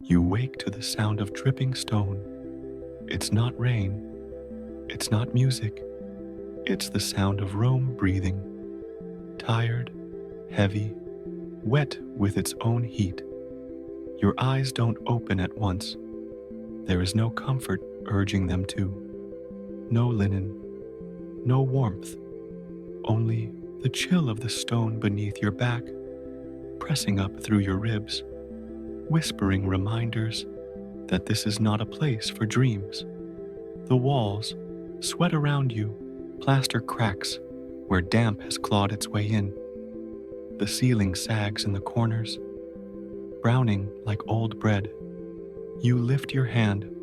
You wake to the sound of dripping stone. It's not rain. It's not music. It's the sound of Rome breathing. Tired, heavy, wet with its own heat. Your eyes don't open at once. There is no comfort urging them to. No linen. No warmth. Only the chill of the stone beneath your back, pressing up through your ribs, whispering reminders that this is not a place for dreams. The walls sweat around you, plaster cracks where damp has clawed its way in. The ceiling sags in the corners, browning like old bread. You lift your hand,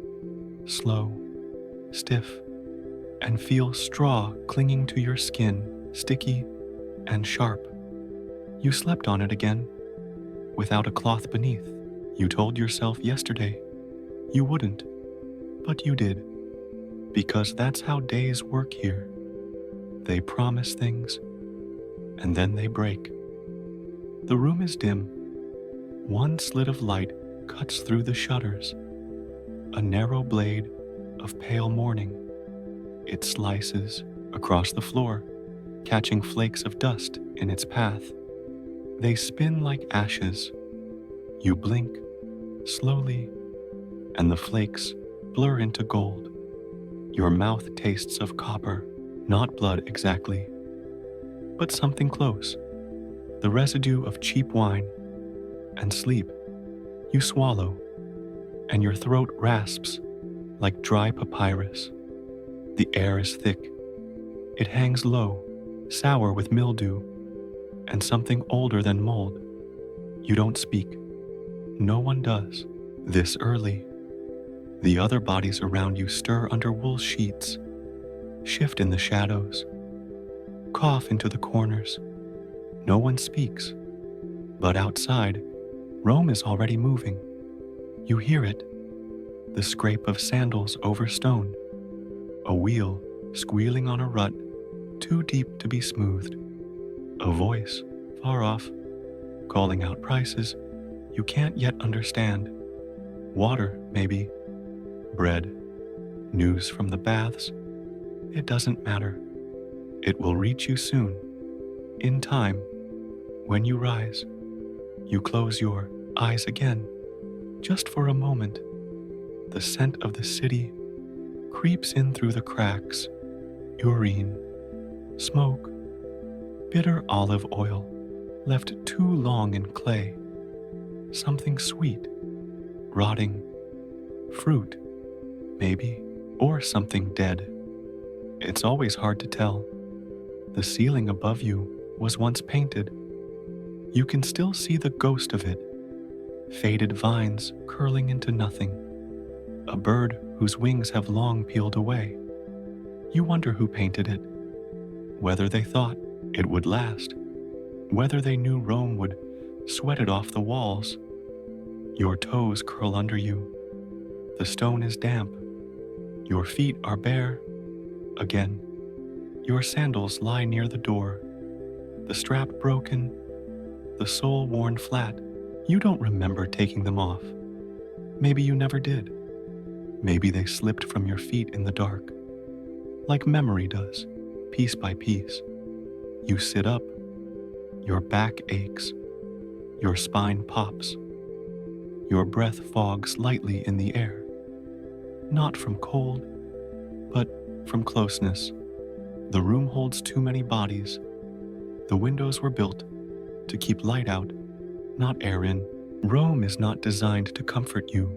slow, stiff, and feel straw clinging to your skin, sticky and sharp. You slept on it again, without a cloth beneath. You told yourself yesterday you wouldn't, but you did, because that's how days work here. They promise things, and then they break. The room is dim. One slit of light cuts through the shutters, a narrow blade of pale morning. It slices across the floor, catching flakes of dust in its path. They spin like ashes. You blink, slowly, and the flakes blur into gold. Your mouth tastes of copper, not blood exactly, but something close. The residue of cheap wine and sleep. You swallow, and your throat rasps like dry papyrus. The air is thick. It hangs low, sour with mildew, and something older than mold. You don't speak. No one does. This early. The other bodies around you stir under wool sheets, shift in the shadows, cough into the corners. No one speaks. But outside, Rome is already moving. You hear it, the scrape of sandals over stone, a wheel squealing on a rut too deep to be smoothed, a voice far off, calling out prices you can't yet understand. Water, maybe, bread, news from the baths. It doesn't matter. It will reach you soon, in time. When you rise, you close your eyes again, just for a moment. The scent of the city creeps in through the cracks. Urine, smoke, bitter olive oil, left too long in clay. Something sweet, rotting, fruit, maybe, or something dead. It's always hard to tell. The ceiling above you was once painted. You can still see the ghost of it, faded vines curling into nothing, a bird whose wings have long peeled away. You wonder who painted it, whether they thought it would last, whether they knew Rome would sweat it off the walls. Your toes curl under you. The stone is damp. Your feet are bare. Again, your sandals lie near the door, the strap broken, the sole worn flat. You don't remember taking them off. Maybe you never did. Maybe they slipped from your feet in the dark, like memory does, piece by piece. You sit up. Your back aches. Your spine pops. Your breath fogs lightly in the air, not from cold, but from closeness. The room holds too many bodies. The windows were built to keep light out, not air in. Rome is not designed to comfort you.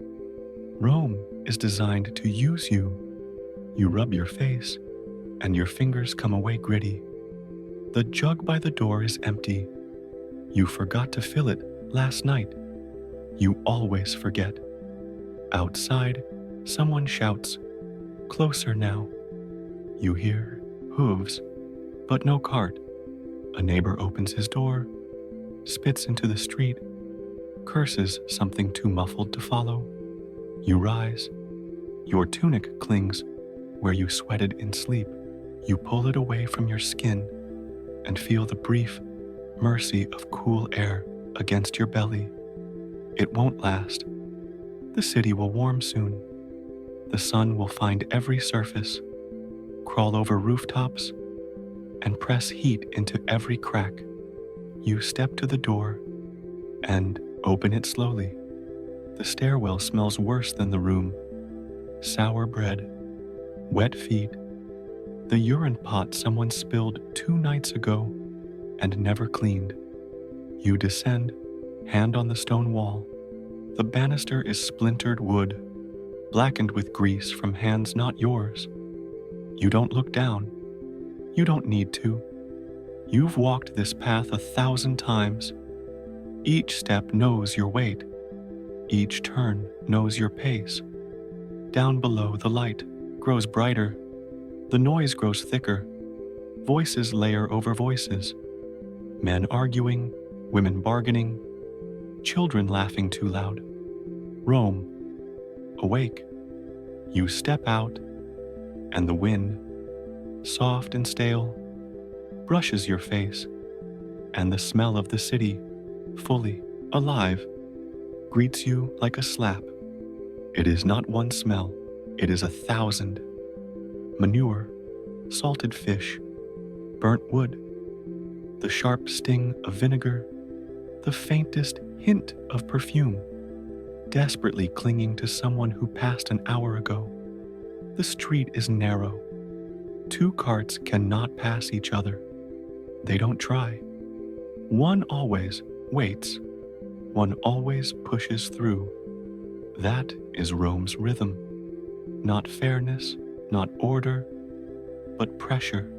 Rome is designed to use you. You rub your face, and your fingers come away gritty. The jug by the door is empty. You forgot to fill it last night. You always forget. Outside, someone shouts, "Closer now." You hear hooves, but no cart. A neighbor opens his door, spits into the street, curses something too muffled to follow. You rise. Your tunic clings where you sweated in sleep. You pull it away from your skin and feel the brief mercy of cool air against your belly. It won't last. The city will warm soon. The sun will find every surface, crawl over rooftops, and press heat into every crack. You step to the door and open it slowly. The stairwell smells worse than the room. Sour bread, wet feet, the urine pot someone spilled 2 nights ago and never cleaned. You descend, hand on the stone wall. The banister is splintered wood, blackened with grease from hands not yours. You don't look down. You don't need to. You've walked this path 1,000 times. Each step knows your weight. Each turn knows your pace. Down below, the light grows brighter. The noise grows thicker. Voices layer over voices. Men arguing, women bargaining, children laughing too loud. Rome, awake. You step out, and the wind, soft and stale, brushes your face, and the smell of the city, fully alive, greets you like a slap. It is not one smell, it is 1,000. Manure, salted fish, burnt wood, the sharp sting of vinegar, the faintest hint of perfume, desperately clinging to someone who passed an hour ago. The street is narrow. 2 carts cannot pass each other. They don't try. One always waits. One always pushes through. That is Rome's rhythm. Not fairness, not order, but pressure.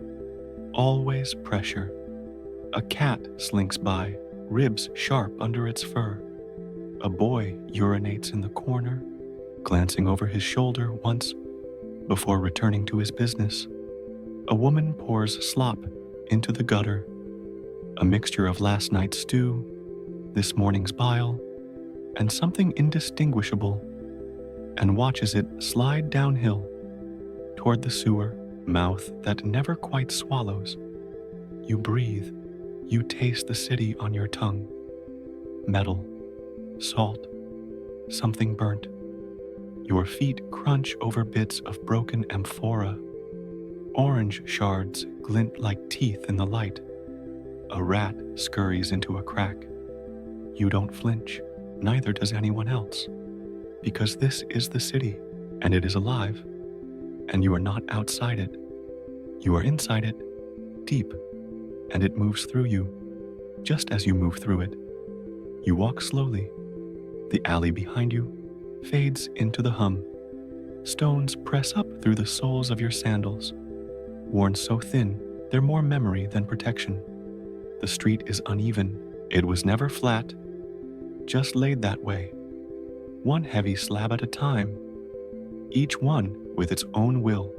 Always pressure. A cat slinks by, ribs sharp under its fur. A boy urinates in the corner, glancing over his shoulder once before returning to his business. A woman pours slop into the gutter, a mixture of last night's stew, this morning's bile, and something indistinguishable, and watches it slide downhill toward the sewer, mouth that never quite swallows. You breathe, you taste the city on your tongue. Metal, salt, something burnt. Your feet crunch over bits of broken amphora. Orange shards glint like teeth in the light. A rat scurries into a crack. You don't flinch, neither does anyone else, because this is the city, and it is alive, and you are not outside it. You are inside it, deep, and it moves through you, just as you move through it. You walk slowly. The alley behind you fades into the hum. Stones press up through the soles of your sandals, worn so thin they're more memory than protection. The street is uneven. It was never flat, just laid that way, one heavy slab at a time, each one with its own will,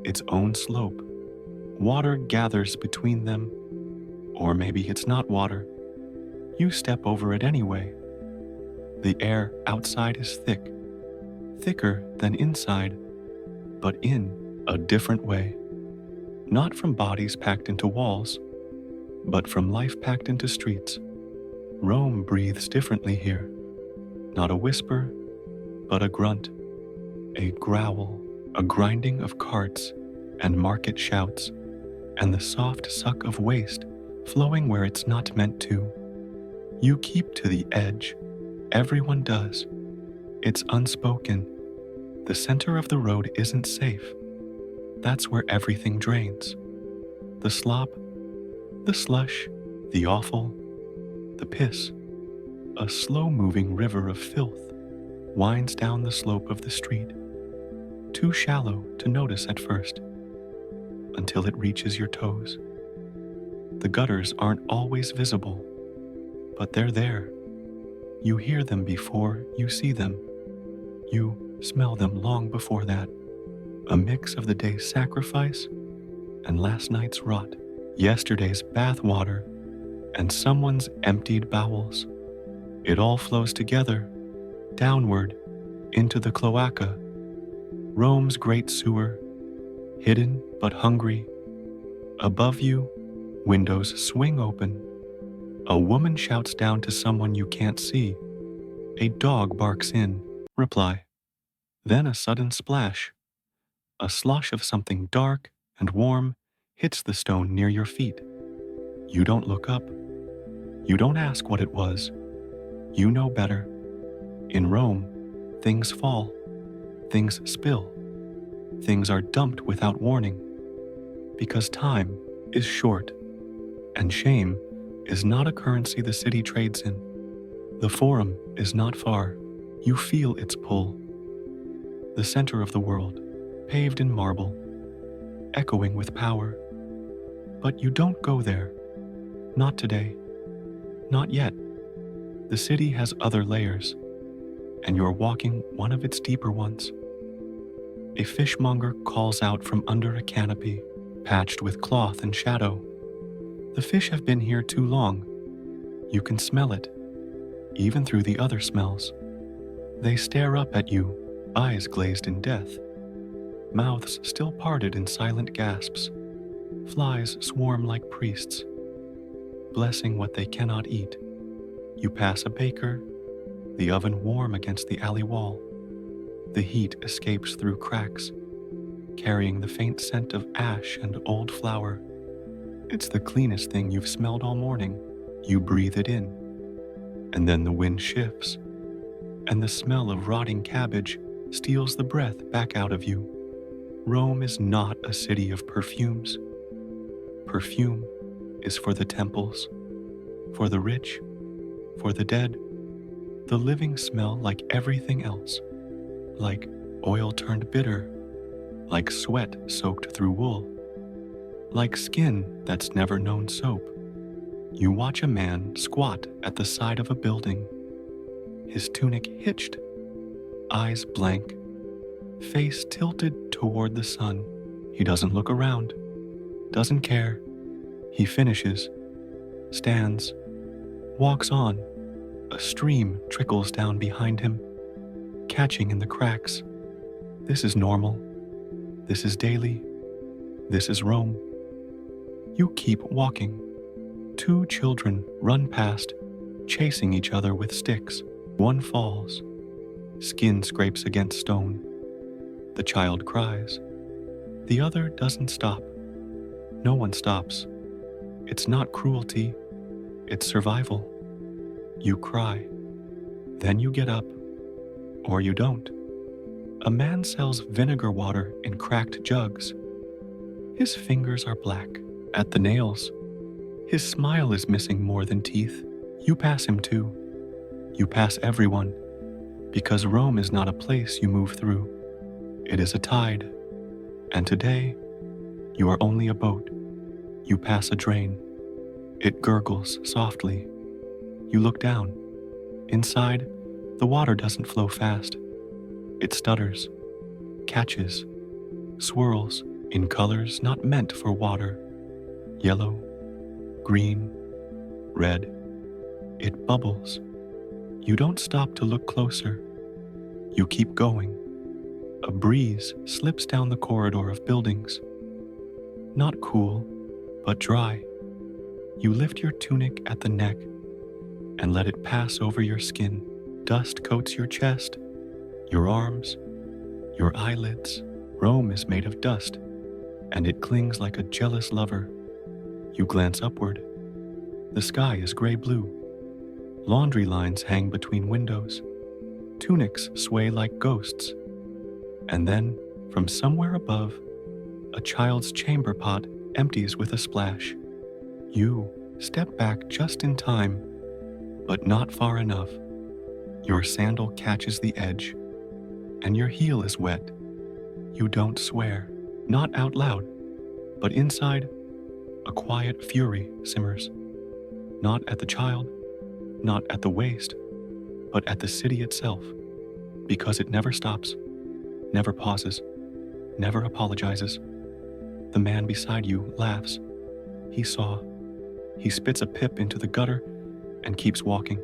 its own slope. Water gathers between them, or maybe it's not water. You step over it anyway. The air outside is thick, thicker than inside, but in a different way. Not from bodies packed into walls, but from life packed into streets. Rome breathes differently here. Not a whisper, but a grunt, a growl, a grinding of carts and market shouts, and the soft suck of waste flowing where it's not meant to. You keep to the edge. Everyone does. It's unspoken. The center of the road isn't safe. That's where everything drains. The slop, the slush, the offal, the piss. A slow-moving river of filth winds down the slope of the street, too shallow to notice at first, until it reaches your toes. The gutters aren't always visible, but they're there. You hear them before you see them. You smell them long before that. A mix of the day's sacrifice and last night's rot, yesterday's bath water and someone's emptied bowels. It all flows together, downward, into the cloaca, Rome's great sewer, hidden but hungry. Above you, windows swing open. A woman shouts down to someone you can't see. A dog barks in. Reply. Then a sudden splash. A slosh of something dark and warm hits the stone near your feet. You don't look up. You don't ask what it was. You know better. In Rome, things fall. Things spill. Things are dumped without warning. Because time is short. And shame is not a currency the city trades in. The Forum is not far. You feel its pull. The center of the world, paved in marble, echoing with power. But you don't go there. Not today. Not yet. The city has other layers, and you're walking one of its deeper ones. A fishmonger calls out from under a canopy, patched with cloth and shadow. The fish have been here too long. You can smell it, even through the other smells. They stare up at you, eyes glazed in death, mouths still parted in silent gasps. Flies swarm like priests, blessing what they cannot eat. You pass a baker, the oven warm against the alley wall. The heat escapes through cracks, carrying the faint scent of ash and old flour. It's the cleanest thing you've smelled all morning. You breathe it in, and then the wind shifts, and the smell of rotting cabbage steals the breath back out of you. Rome is not a city of perfumes. Perfume is for the temples, for the rich, for the dead. The living smell like everything else, like oil turned bitter, like sweat soaked through wool, like skin that's never known soap. You watch a man squat at the side of a building, his tunic hitched, eyes blank, face tilted toward the sun. He doesn't look around, doesn't care. He finishes, stands, walks on. A stream trickles down behind him, catching in the cracks. This is normal. This is daily. This is Rome. You keep walking. Two children run past, chasing each other with sticks. One falls. Skin scrapes against stone. The child cries. The other doesn't stop. No one stops. It's not cruelty. It's survival. You cry. Then you get up. Or you don't. A man sells vinegar water in cracked jugs. His fingers are black at the nails. His smile is missing more than teeth. You pass him too. You pass everyone, because Rome is not a place you move through. It is a tide. And today, you are only a boat. You pass a drain. It gurgles softly. You look down. Inside, the water doesn't flow fast. It stutters, catches, swirls in colors not meant for water. Yellow, green, red. It bubbles. You don't stop to look closer. You keep going. A breeze slips down the corridor of buildings. Not cool, but dry. You lift your tunic at the neck and let it pass over your skin. Dust coats your chest, your arms, your eyelids. Rome is made of dust, and it clings like a jealous lover. You glance upward. The sky is gray-blue. Laundry lines hang between windows. Tunics sway like ghosts. And then, from somewhere above, a child's chamber pot empties with a splash. You step back just in time, but not far enough. Your sandal catches the edge, and your heel is wet. You don't swear, not out loud, but inside, a quiet fury simmers. Not at the child, not at the waste, but at the city itself, because it never stops, never pauses, never apologizes. The man beside you laughs. He saw. He spits a pip into the gutter and keeps walking.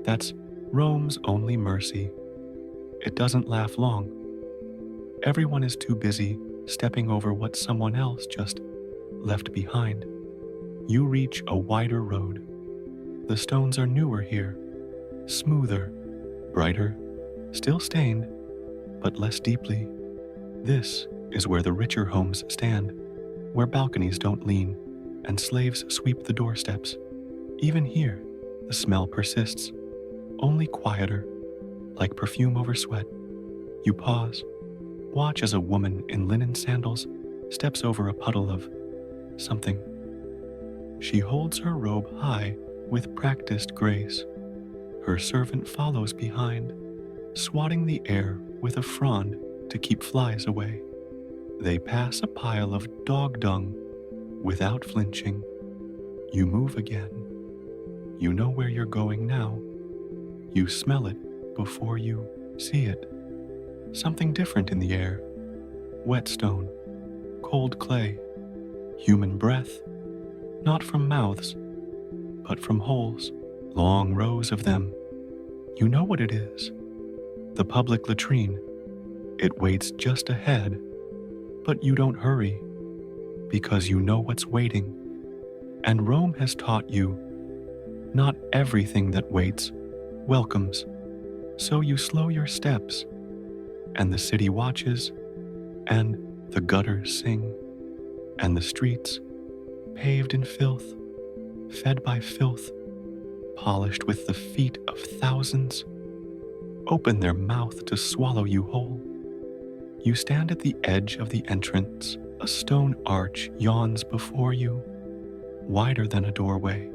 That's Rome's only mercy. It doesn't laugh long. Everyone is too busy stepping over what someone else just left behind. You reach a wider road. The stones are newer here, smoother, brighter, still stained, but less deeply. This is where the richer homes stand, where balconies don't lean, and slaves sweep the doorsteps. Even here, the smell persists, only quieter, like perfume over sweat. You pause, watch as a woman in linen sandals steps over a puddle of something. She holds her robe high with practiced grace. Her servant follows behind, swatting the air with a frond to keep flies away. They pass a pile of dog dung without flinching. You move again. You know where you're going now. You smell it before you see it. Something different in the air. Wet stone, cold clay, human breath, not from mouths, but from holes, long rows of them. You know what it is. The public latrine. It waits just ahead, but you don't hurry, because you know what's waiting. And Rome has taught you, not everything that waits welcomes. So you slow your steps, and the city watches, and the gutters sing, and the streets, paved in filth, fed by filth, polished with the feet of thousands, open their mouth to swallow you whole. You stand at the edge of the entrance. A stone arch yawns before you, wider than a doorway,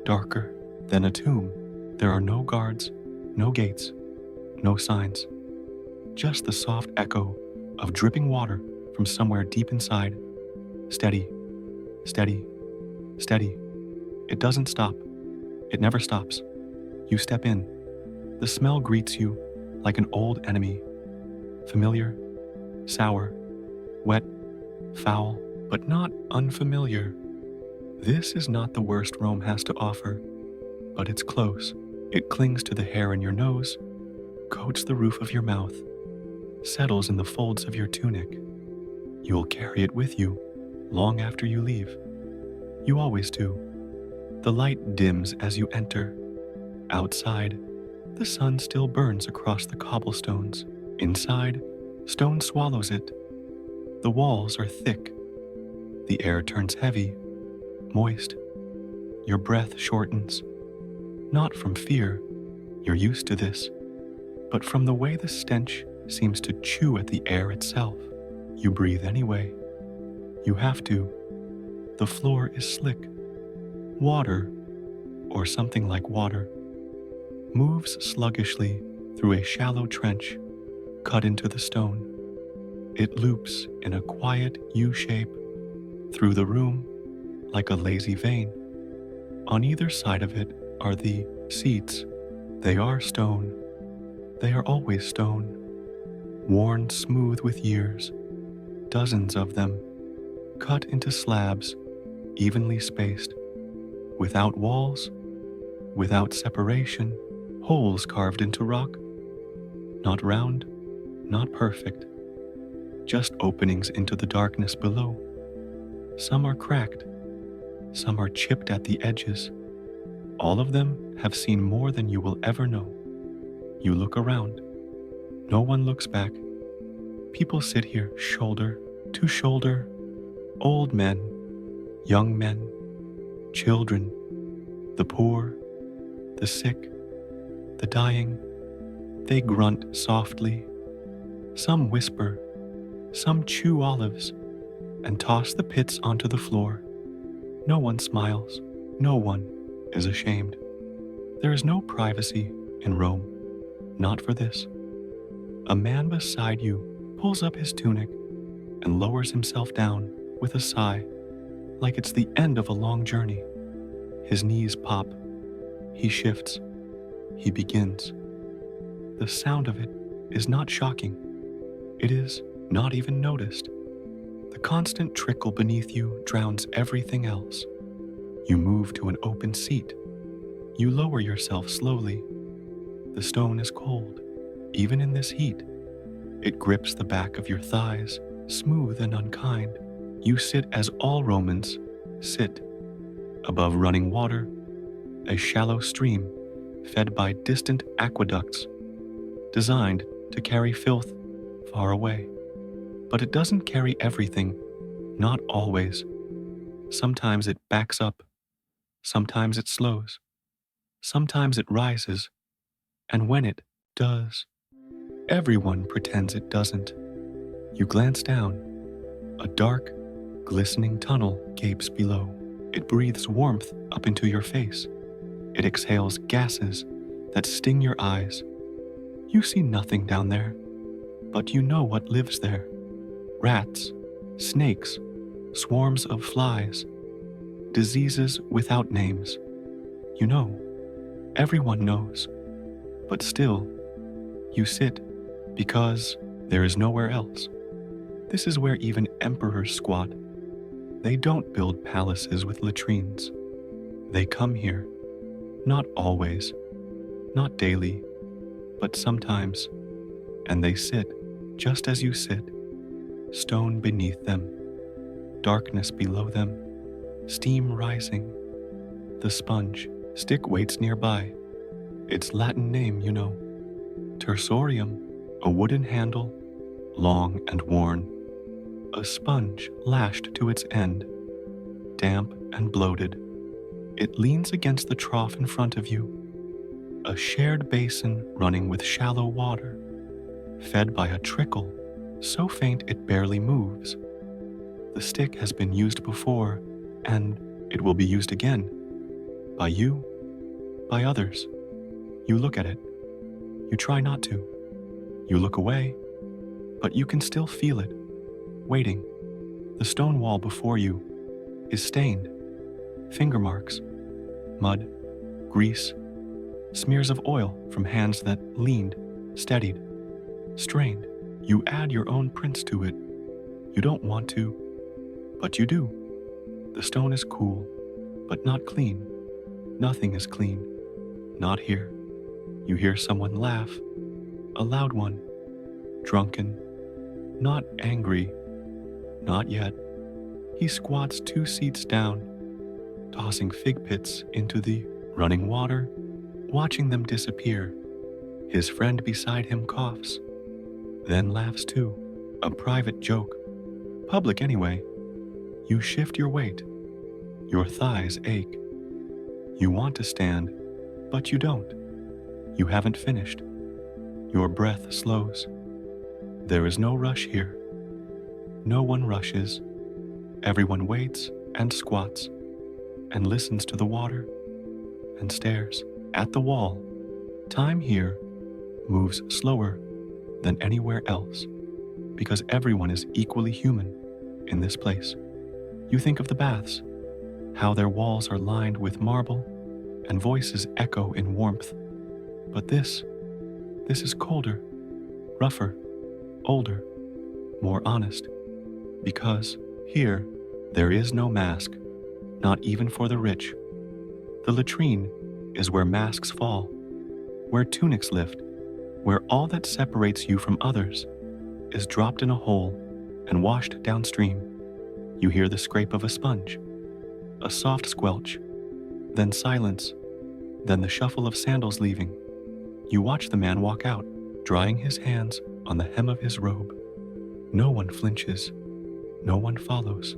darker than a tomb. There are no guards, no gates, no signs, just the soft echo of dripping water from somewhere deep inside. Steady, steady, steady. It doesn't stop. It never stops. You step in. The smell greets you like an old enemy. Familiar, sour, wet, foul, but not unfamiliar. This is not the worst Rome has to offer, but it's close. It clings to the hair in your nose, coats the roof of your mouth, settles in the folds of your tunic. You'll carry it with you long after you leave. You always do. The light dims as you enter. Outside, the sun still burns across the cobblestones. Inside, stone swallows it. The walls are thick. The air turns heavy, moist. Your breath shortens. Not from fear, you're used to this, but from the way the stench seems to chew at the air itself. You breathe anyway. You have to. The floor is slick. Water, or something like water, moves sluggishly through a shallow trench cut into the stone. It loops in a quiet U-shape through the room like a lazy vein. On either side of it are the seats. They are stone. They are always stone, worn smooth with years, dozens of them, cut into slabs, evenly spaced, without walls, without separation, holes carved into rock, not round, not perfect, just openings into the darkness below. Some are cracked, some are chipped at the edges. All of them have seen more than you will ever know. You look around. No one looks back. People sit here shoulder to shoulder. Old men, young men, children, the poor, the sick, the dying. They grunt softly. Some whisper. Some chew olives and toss the pits onto the floor. No one smiles. No one is ashamed. There is no privacy in Rome. Not for this. A man beside you pulls up his tunic and lowers himself down with a sigh, like it's the end of a long journey. His knees pop. He shifts. He begins. The sound of it is not shocking. It is not even noticed. The constant trickle beneath you drowns everything else. You move to an open seat. You lower yourself slowly. The stone is cold, even in this heat. It grips the back of your thighs, smooth and unkind. You sit as all Romans sit, above running water, a shallow stream fed by distant aqueducts. designed to carry filth far away. But it doesn't carry everything, not always. Sometimes it backs up, sometimes it slows, sometimes it rises, and when it does, everyone pretends it doesn't. You glance down. A dark, glistening tunnel gapes below. It breathes warmth up into your face. It exhales gases that sting your eyes. You see nothing down there, but you know what lives there. Rats, snakes, swarms of flies, diseases without names. You know, everyone knows, but still, you sit because there is nowhere else. This is where even emperors squat. They don't build palaces with latrines. They come here, not always, not daily, but sometimes, and they sit just as you sit, stone beneath them, darkness below them, steam rising. The sponge stick waits nearby. Its Latin name, you know, tersorium, a wooden handle, long and worn. A sponge lashed to its end, damp and bloated. It leans against the trough in front of you, a shared basin running with shallow water, fed by a trickle so faint it barely moves. The stick has been used before, and it will be used again, by you, by others. You look at it. You try not to. You look away, but you can still feel it, waiting. The stone wall before you is stained. Finger marks, mud, grease, smears of oil from hands that leaned, steadied, strained. You add your own prints to it. You don't want to, but you do. The stone is cool, but not clean. Nothing is clean. Not here. You hear someone laugh, a loud one, drunken, not angry, not yet. He squats 2 seats down, tossing fig pits into the running water, watching them disappear. His friend beside him coughs, then laughs too, a private joke, public anyway. You shift your weight. Your thighs ache. You want to stand, but you don't. You haven't finished. Your breath slows. There is no rush here. No one rushes. Everyone waits and squats and listens to the water and stares at the wall. Time here moves slower than anywhere else because everyone is equally human in this place. You think of the baths, how their walls are lined with marble and voices echo in warmth. But this is colder, rougher, older, more honest, because here there is no mask, not even for the rich. The latrine is where masks fall, where tunics lift, where all that separates you from others is dropped in a hole and washed downstream. You hear the scrape of a sponge, a soft squelch, then silence, then the shuffle of sandals leaving. You watch the man walk out, drying his hands on the hem of his robe. No one flinches. No one follows.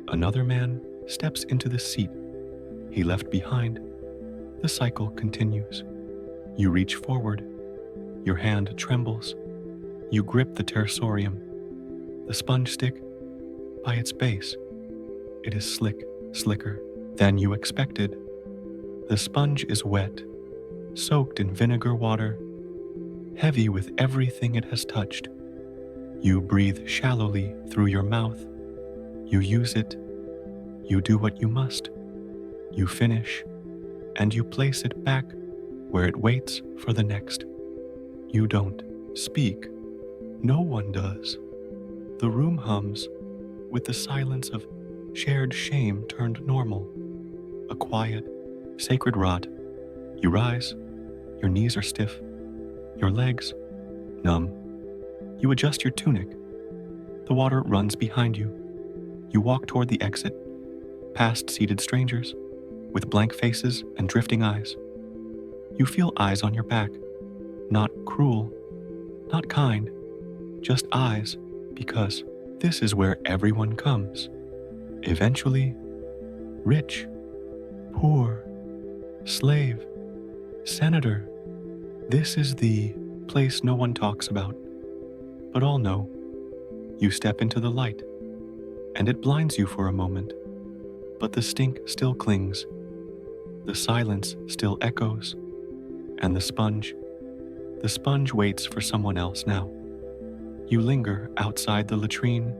Another man steps into the seat he left behind. The cycle continues. You reach forward. Your hand trembles. You grip the tersorium, the sponge stick, by its base. It is slicker than you expected. The sponge is wet, soaked in vinegar water, heavy with everything it has touched. You breathe shallowly through your mouth. You use it. You do what you must. You finish, and you place it back where it waits for the next. You don't speak. No one does. The room hums with the silence of shared shame turned normal. A quiet, sacred rot. You rise. Your knees are stiff. Your legs numb. You adjust your tunic. The water runs behind you. You walk toward the exit, past seated strangers, with blank faces and drifting eyes. You feel eyes on your back, Not cruel, not kind, just eyes, because this is where everyone comes. Eventually, rich, poor, slave, senator. This is the place no one talks about, but all know. You step into the light, and it blinds you for a moment, but the stink still clings, the silence still echoes, and the sponge waits for someone else now. You linger outside the latrine,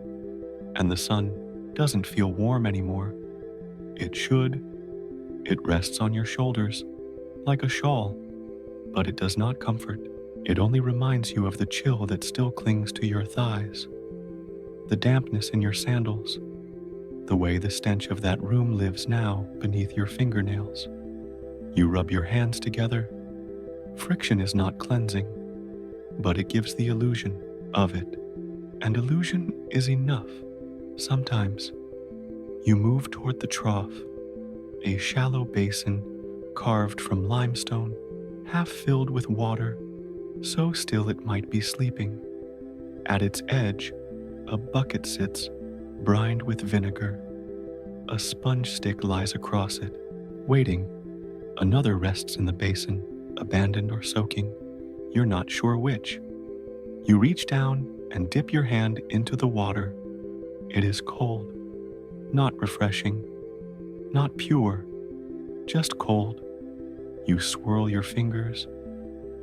and the sun doesn't feel warm anymore. It should. It rests on your shoulders like a shawl, but it does not comfort. It only reminds you of the chill that still clings to your thighs, the dampness in your sandals, the way the stench of that room lives now beneath your fingernails. You rub your hands together. Friction is not cleansing, but it gives the illusion of it. And illusion is enough. Sometimes you move toward the trough, a shallow basin carved from limestone, half filled with water, so still it might be sleeping. At its edge, a bucket sits, brined with vinegar. A sponge stick lies across it, waiting. Another rests in the basin, abandoned or soaking. You're not sure which. You reach down and dip your hand into the water. It is cold, not refreshing, not pure, just cold. You swirl your fingers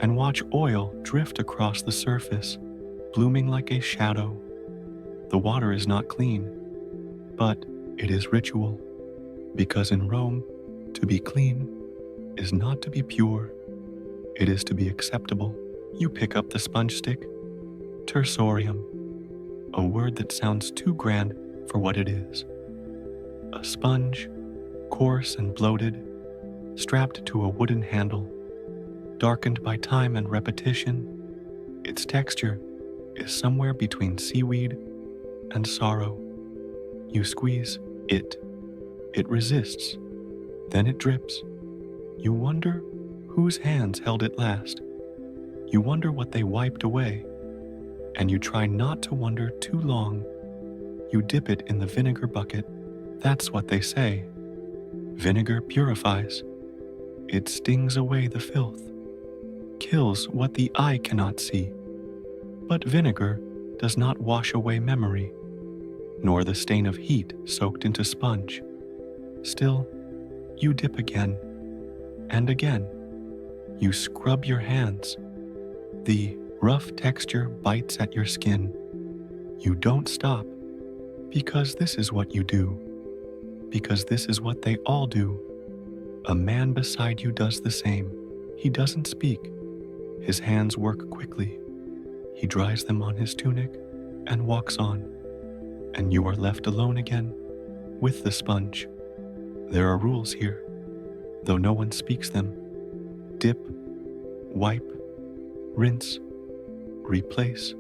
and watch oil drift across the surface, blooming like a shadow. The water is not clean, but it is ritual, because in Rome, to be clean is not to be pure, it is to be acceptable. You pick up the sponge stick, tersorium, a word that sounds too grand for what it is. A sponge, coarse and bloated, strapped to a wooden handle, darkened by time and repetition. Its texture is somewhere between seaweed and sorrow. You squeeze it. It resists. Then it drips. You wonder whose hands held it last. You wonder what they wiped away. And you try not to wonder too long. You dip it in the vinegar bucket. That's what they say. Vinegar purifies. It stings away the filth, kills what the eye cannot see. But vinegar does not wash away memory, nor the stain of heat soaked into sponge. Still, you dip again, and again. You scrub your hands. The rough texture bites at your skin. You don't stop, because this is what you do, because this is what they all do. A man beside you does the same. He doesn't speak. His hands work quickly. He dries them on his tunic and walks on. And you are left alone again with the sponge. There are rules here, though no one speaks them. Dip, wipe, rinse, replace.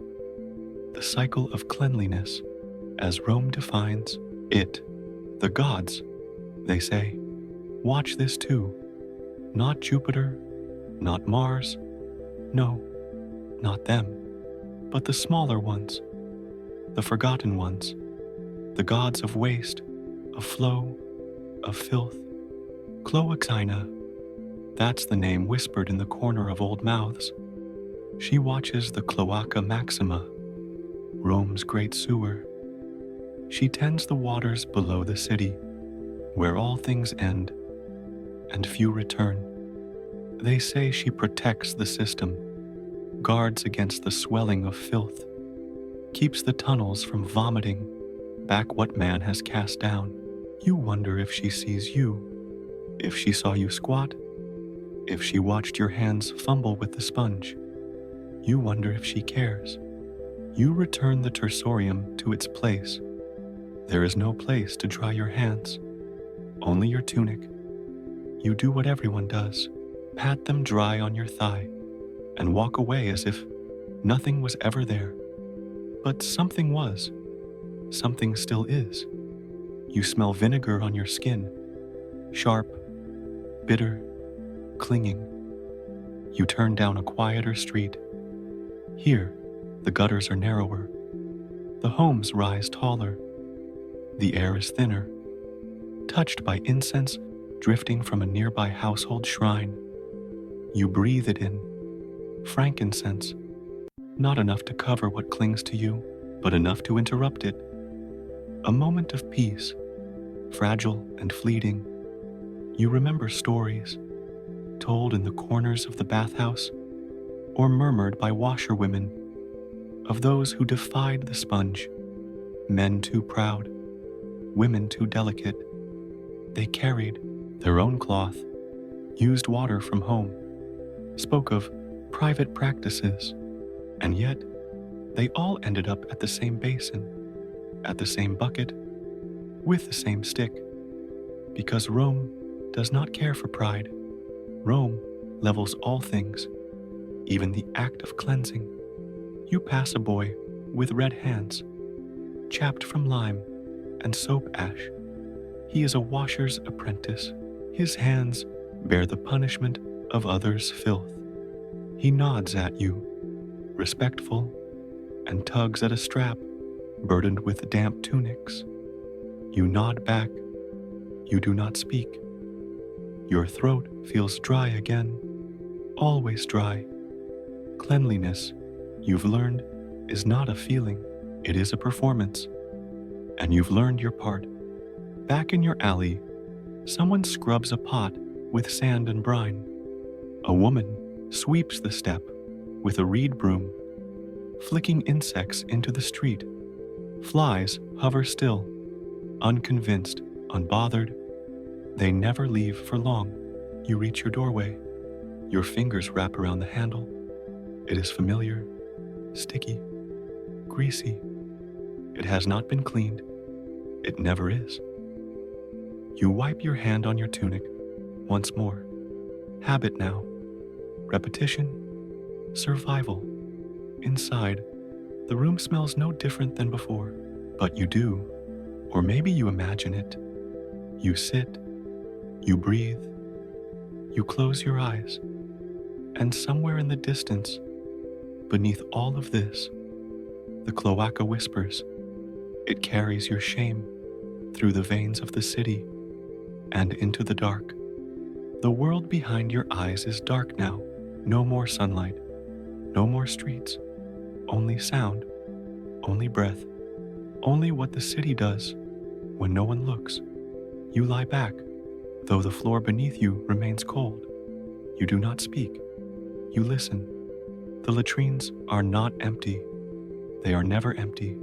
The cycle of cleanliness, as Rome defines it. The gods, they say, watch this too. Not Jupiter, not Mars, no, not them, but the smaller ones, the forgotten ones, the gods of waste, of flow, of filth. Cloaxina, that's the name whispered in the corner of old mouths. She watches the Cloaca Maxima, Rome's great sewer. She tends the waters below the city, where all things end and few return. They say she protects the system, guards against the swelling of filth, keeps the tunnels from vomiting back what man has cast down. You wonder if she sees you, if she saw you squat, if she watched your hands fumble with the sponge. You wonder if she cares. You return the tersorium to its place. There is no place to dry your hands, only your tunic. You do what everyone does, pat them dry on your thigh, and walk away as if nothing was ever there. But something was. Something still is. You smell vinegar on your skin, sharp, bitter, clinging. You turn down a quieter street. Here, the gutters are narrower. The homes rise taller. The air is thinner, touched by incense drifting from a nearby household shrine. You breathe it in. Frankincense, not enough to cover what clings to you, but enough to interrupt it. A moment of peace, fragile and fleeting. You remember stories, told in the corners of the bathhouse, or murmured by washerwomen, of those who defied the sponge, men too proud, women too delicate. They carried their own cloth, used water from home, spoke of private practices, and yet they all ended up at the same basin, at the same bucket, with the same stick, because Rome does not care for pride. Rome levels all things, even the act of cleansing. You pass a boy with red hands, chapped from lime and soap ash. He is a washer's apprentice. His hands bear the punishment of others' filth. He nods at you, respectful, and tugs at a strap burdened with damp tunics. You nod back. You do not speak. Your throat feels dry again, always dry. Cleanliness, you've learned, is not a feeling, it is a performance. And you've learned your part. Back in your alley, someone scrubs a pot with sand and brine. A woman sweeps the step with a reed broom, flicking insects into the street. Flies hover still, unconvinced, unbothered. They never leave for long. You reach your doorway. Your fingers wrap around the handle. It is familiar, sticky, greasy. It has not been cleaned. It never is. You wipe your hand on your tunic once more. Habit now. Repetition. Survival. Inside, the room smells no different than before. But you do, or maybe you imagine it. You sit. You breathe. You close your eyes. And somewhere in the distance, beneath all of this, the cloaca whispers. It carries your shame through the veins of the city and into the dark. The world behind your eyes is dark now. No more sunlight, no more streets, only sound, only breath, only what the city does when no one looks. You lie back, though the floor beneath you remains cold. You do not speak. You listen. The latrines are not empty. They are never empty.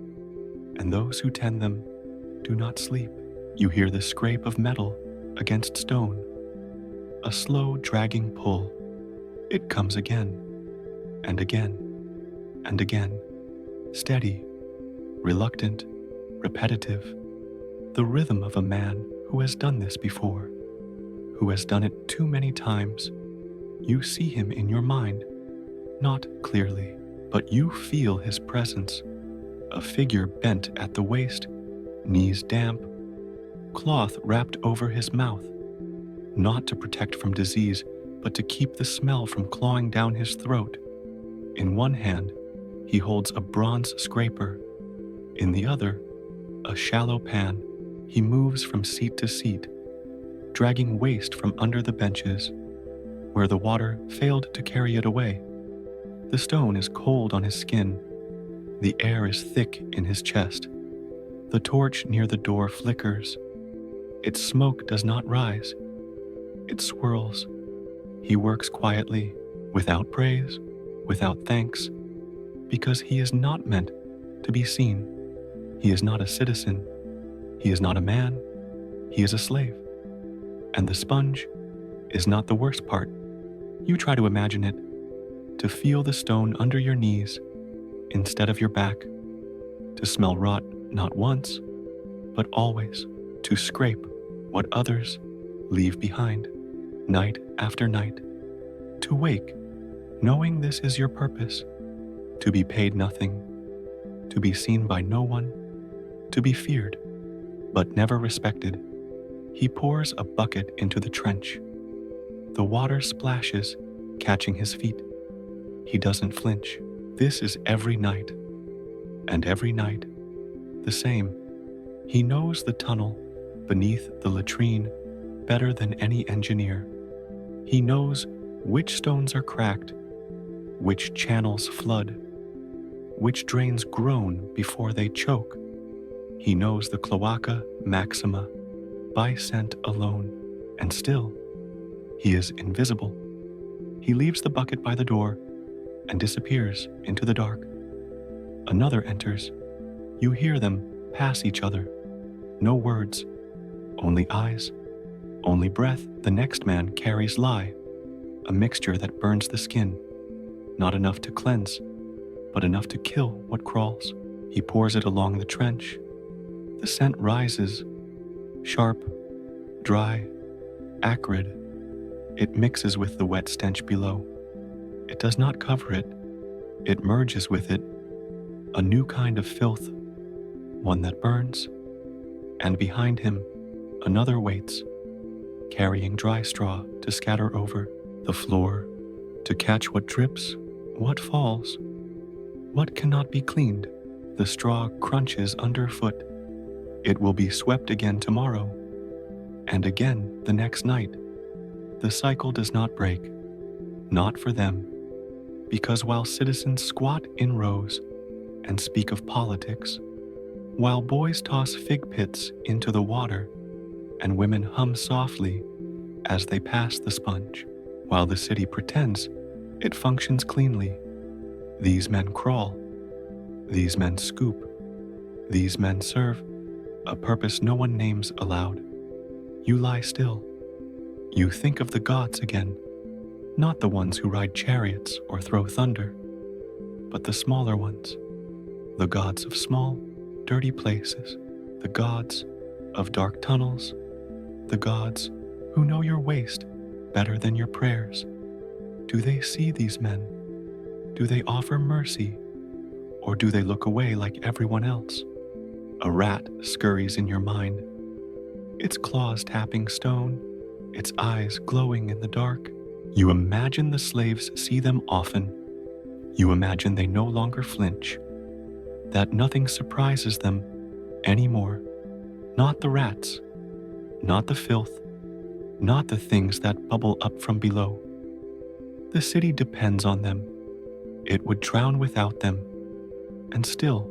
And those who tend them do not sleep. You hear the scrape of metal against stone, a slow dragging pull. It comes again, and again, and again, steady, reluctant, repetitive, the rhythm of a man who has done this before, who has done it too many times. You see him in your mind, not clearly, but you feel his presence, a figure bent at the waist, knees damp, cloth wrapped over his mouth, not to protect from disease, but to keep the smell from clawing down his throat. In one hand, he holds a bronze scraper. In the other, a shallow pan. He moves from seat to seat, dragging waste from under the benches, where the water failed to carry it away. The stone is cold on his skin. The air is thick in his chest. The torch near the door flickers. Its smoke does not rise. It swirls. He works quietly, without praise, without thanks, because he is not meant to be seen. He is not a citizen. He is not a man. He is a slave. And the sponge is not the worst part. You try to imagine it, to feel the stone under your knees instead of your back, to smell rot not once, but always, to scrape what others leave behind, night after night, to wake, knowing this is your purpose, to be paid nothing, to be seen by no one, to be feared, but never respected. He pours a bucket into the trench. The water splashes catching his feet. He doesn't flinch. This is every night, and every night the same. He knows the tunnel beneath the latrine better than any engineer. He knows which stones are cracked, which channels flood, which drains groan before they choke. He knows the cloaca maxima by scent alone, and still he is invisible. He leaves the bucket by the door and disappears into the dark. Another enters. You hear them pass each other. No words, only eyes, only breath. The next man carries lye, a mixture that burns the skin, not enough to cleanse, but enough to kill what crawls. He pours it along the trench. The scent rises, sharp, dry, acrid. It mixes with the wet stench below. It does not cover it. It merges with it, a new kind of filth, one that burns. And behind him, another waits, carrying dry straw to scatter over the floor, to catch what drips, what falls, what cannot be cleaned. The straw crunches underfoot. It will be swept again tomorrow, and again the next night. The cycle does not break, not for them, because while citizens squat in rows and speak of politics, while boys toss fig pits into the water and women hum softly as they pass the sponge, while the city pretends it functions cleanly, these men crawl, these men scoop, these men serve a purpose no one names aloud. You lie still. You think of the gods again, not the ones who ride chariots or throw thunder, but the smaller ones, the gods of small, dirty places, the gods of dark tunnels, the gods who know your waist better than your prayers. Do they see these men? Do they offer mercy, or do they look away like everyone else? A rat scurries in your mind, its claws tapping stone, its eyes glowing in the dark. You imagine the slaves see them often. You imagine they no longer flinch, that nothing surprises them anymore. Not the rats, not the filth, not the things that bubble up from below. The city depends on them. It would drown without them. And still,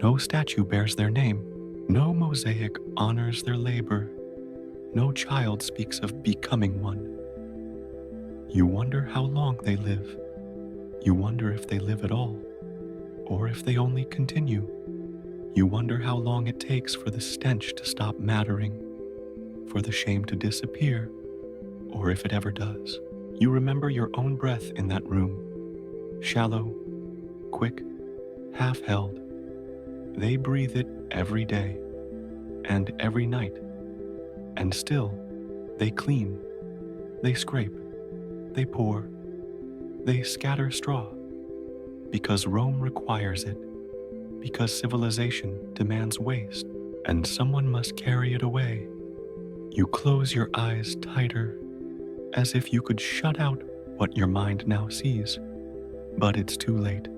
no statue bears their name. No mosaic honors their labor. No child speaks of becoming one. You wonder how long they live. You wonder if they live at all, or if they only continue. You wonder how long it takes for the stench to stop mattering, for the shame to disappear, or if it ever does. You remember your own breath in that room, shallow, quick, half-held. They breathe it every day, and every night. And still, they clean, they scrape, they pour, they scatter straw, because Rome requires it, because civilization demands waste, and someone must carry it away. You close your eyes tighter, as if you could shut out what your mind now sees. But it's too late.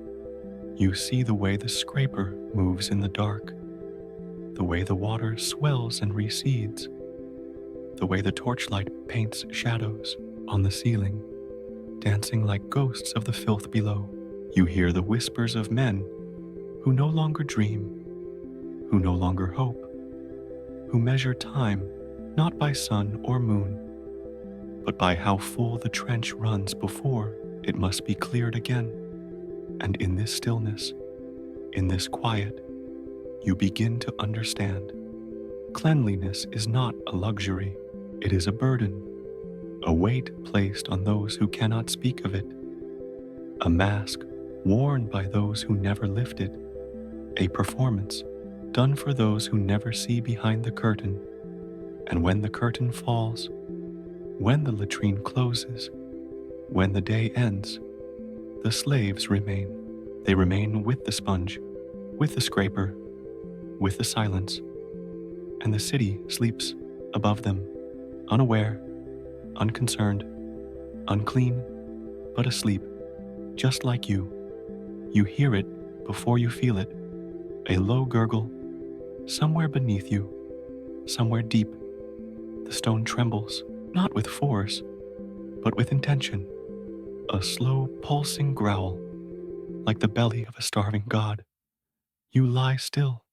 You see the way the scraper moves in the dark, the way the water swells and recedes, the way the torchlight paints shadows on the ceiling, dancing like ghosts of the filth below. You hear the whispers of men who no longer dream, who no longer hope, who measure time not by sun or moon, but by how full the trench runs before it must be cleared again. And in this stillness, in this quiet, you begin to understand. Cleanliness is not a luxury, it is a burden, a weight placed on those who cannot speak of it, a mask worn by those who never lift it, a performance done for those who never see behind the curtain. And when the curtain falls, when the latrine closes, when the day ends, the slaves remain. They remain with the sponge, with the scraper, with the silence, and the city sleeps above them, unaware, unconcerned, unclean, but asleep, just like you. You hear it before you feel it, a low gurgle, somewhere beneath you, somewhere deep. The stone trembles, not with force, but with intention, a slow pulsing growl, like the belly of a starving god. You lie still.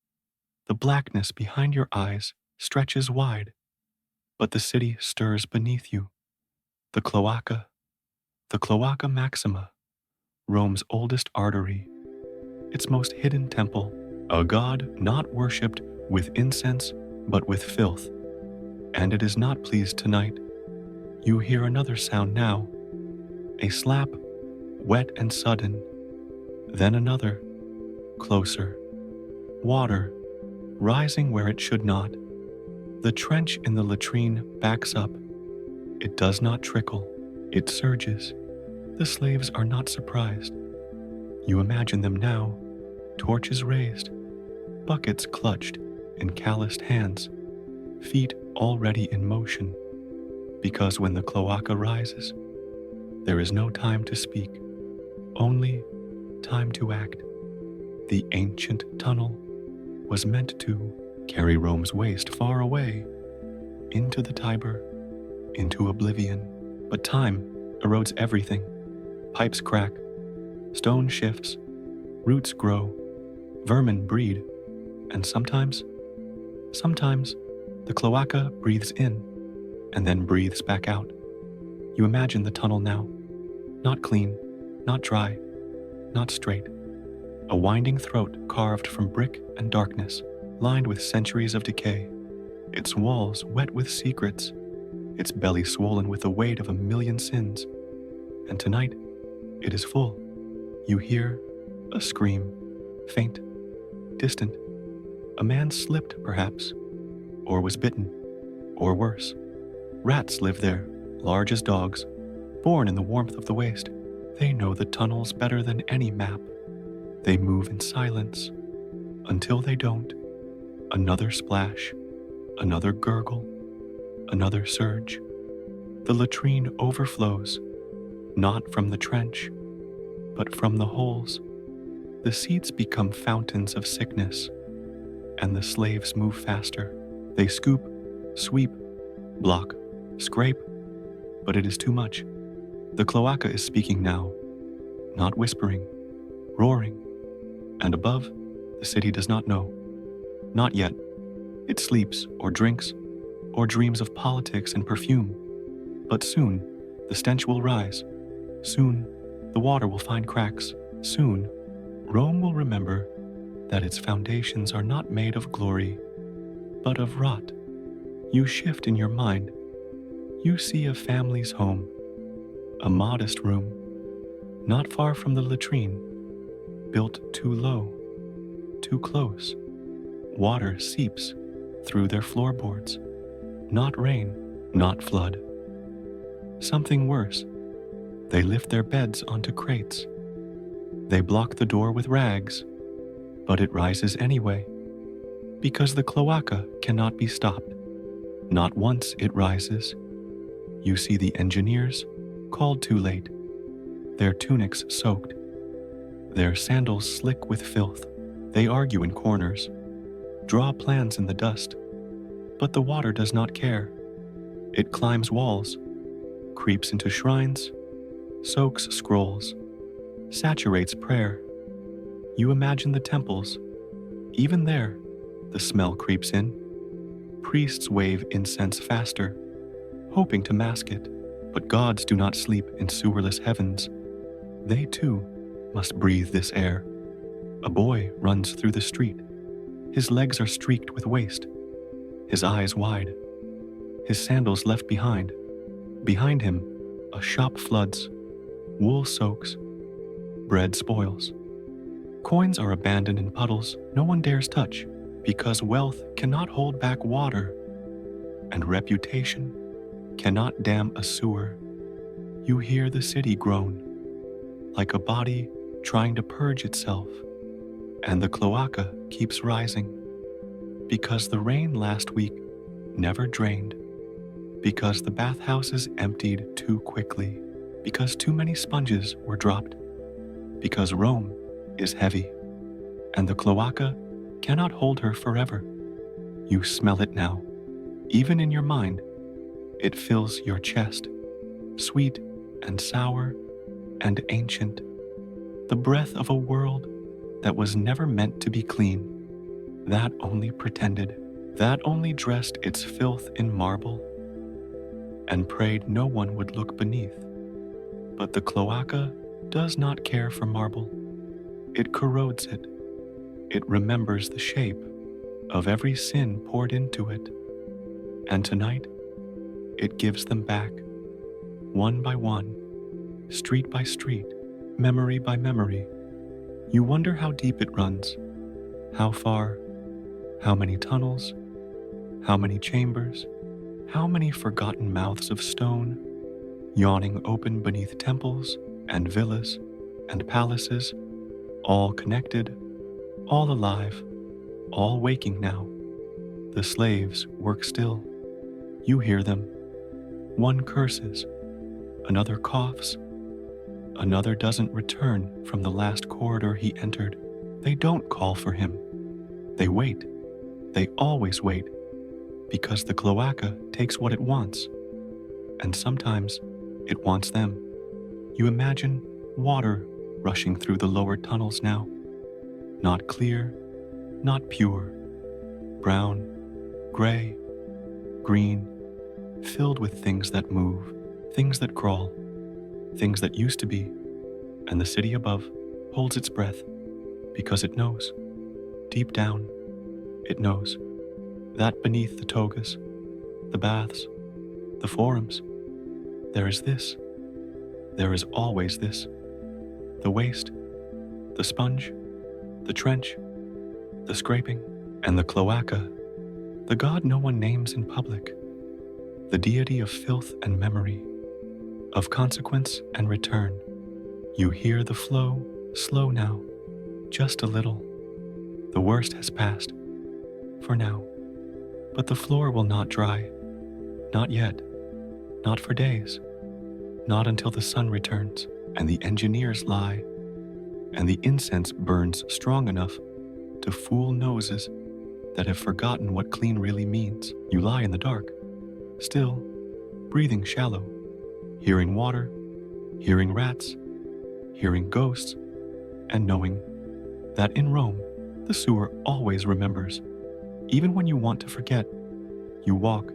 The blackness behind your eyes stretches wide, but the city stirs beneath you. The cloaca maxima, Rome's oldest artery, its most hidden temple, a god not worshipped with incense but with filth. And it is not pleased tonight. You hear another sound now, a slap, wet and sudden, then another, closer. Water, rising where it should not. The trench in the latrine backs up. It does not trickle, it surges. The slaves are not surprised. You imagine them now, torches raised, buckets clutched in calloused hands, feet already in motion, because when the cloaca rises, there is no time to speak, only time to act. The ancient tunnel was meant to carry Rome's waste far away, into the Tiber, into oblivion. But time erodes everything. Pipes crack, stone shifts, roots grow, vermin breed, and sometimes the cloaca breathes in and then breathes back out. You imagine the tunnel now, not clean, not dry, not straight. A winding throat carved from brick and darkness, lined with centuries of decay, its walls wet with secrets, its belly swollen with the weight of 1,000,000 sins. And tonight, it is full. You hear a scream, faint, distant. A man slipped, perhaps, or was bitten, or worse. Rats live there, large as dogs, born in the warmth of the waste. They know the tunnels better than any map. They move in silence. Until they don't, another splash, another gurgle, another surge. The latrine overflows, not from the trench, but from the holes. The seats become fountains of sickness, and the slaves move faster. They scoop, sweep, block, scrape, but it is too much. The cloaca is speaking now, not whispering, roaring, and above, the city does not know. Not yet. It sleeps, or drinks, or dreams of politics and perfume. But soon, the stench will rise. Soon, the water will find cracks. Soon, Rome will remember that its foundations are not made of glory, but of rot. You shift in your mind. You see a family's home, a modest room, not far from the latrine, built too low, too close. Water seeps through their floorboards. Not rain, not flood. Something worse. They lift their beds onto crates. They block the door with rags, but it rises anyway, because the cloaca cannot be stopped. Not once it rises. You see the engineers, called too late, their tunics soaked, their sandals slick with filth. They argue in corners, draw plans in the dust, but the water does not care. It climbs walls, creeps into shrines, soaks scrolls, saturates prayer. You imagine the temples. Even there, the smell creeps in. Priests wave incense faster, hoping to mask it, but gods do not sleep in sewerless heavens. They too must breathe this air. A boy runs through the street. His legs are streaked with waste, his eyes wide, his sandals left behind. Behind him, a shop floods, wool soaks, bread spoils. Coins are abandoned in puddles no one dares touch, because wealth cannot hold back water, and reputation cannot dam a sewer. You hear the city groan, like a body trying to purge itself, and the cloaca keeps rising, because the rain last week never drained, because the bathhouses emptied too quickly. because too many sponges were dropped, because Rome is heavy, and the cloaca cannot hold her forever. You smell it now, even in your mind. It fills your chest, sweet and sour and ancient, the breath of a world that was never meant to be clean, that only pretended, that only dressed its filth in marble, and prayed no one would look beneath. But the cloaca does not care for marble. It corrodes it. It remembers the shape of every sin poured into it. And tonight, it gives them back, one by one, street by street, memory by memory. You wonder how deep it runs, how far, how many tunnels, how many chambers, how many forgotten mouths of stone, yawning open beneath temples and villas and palaces, all connected, all alive, all waking now. The slaves work still. You hear them. One curses, another coughs, another doesn't return from the last corridor he entered. They don't call for him. They wait. They always wait, because the cloaca takes what it wants, and sometimes it wants them. You imagine water rushing through the lower tunnels now, not clear, not pure, brown, gray, green, filled with things that move, things that crawl, things that used to be, and the city above holds its breath because it knows, deep down, it knows that beneath the togas, the baths, the forums, there is this. There is always this. The waste, the sponge, the trench, the scraping, and the cloaca, the god no one names in public, the deity of filth and memory, of consequence and return. You hear the flow, slow now, just a little. The worst has passed, for now. But the floor will not dry, not yet, not for days, not until the sun returns and the engineers lie, and the incense burns strong enough to fool noses that have forgotten what clean really means. You lie in the dark, still, breathing shallow, hearing water, hearing rats, hearing ghosts, and knowing that in Rome, the sewer always remembers. Even when you want to forget, you walk,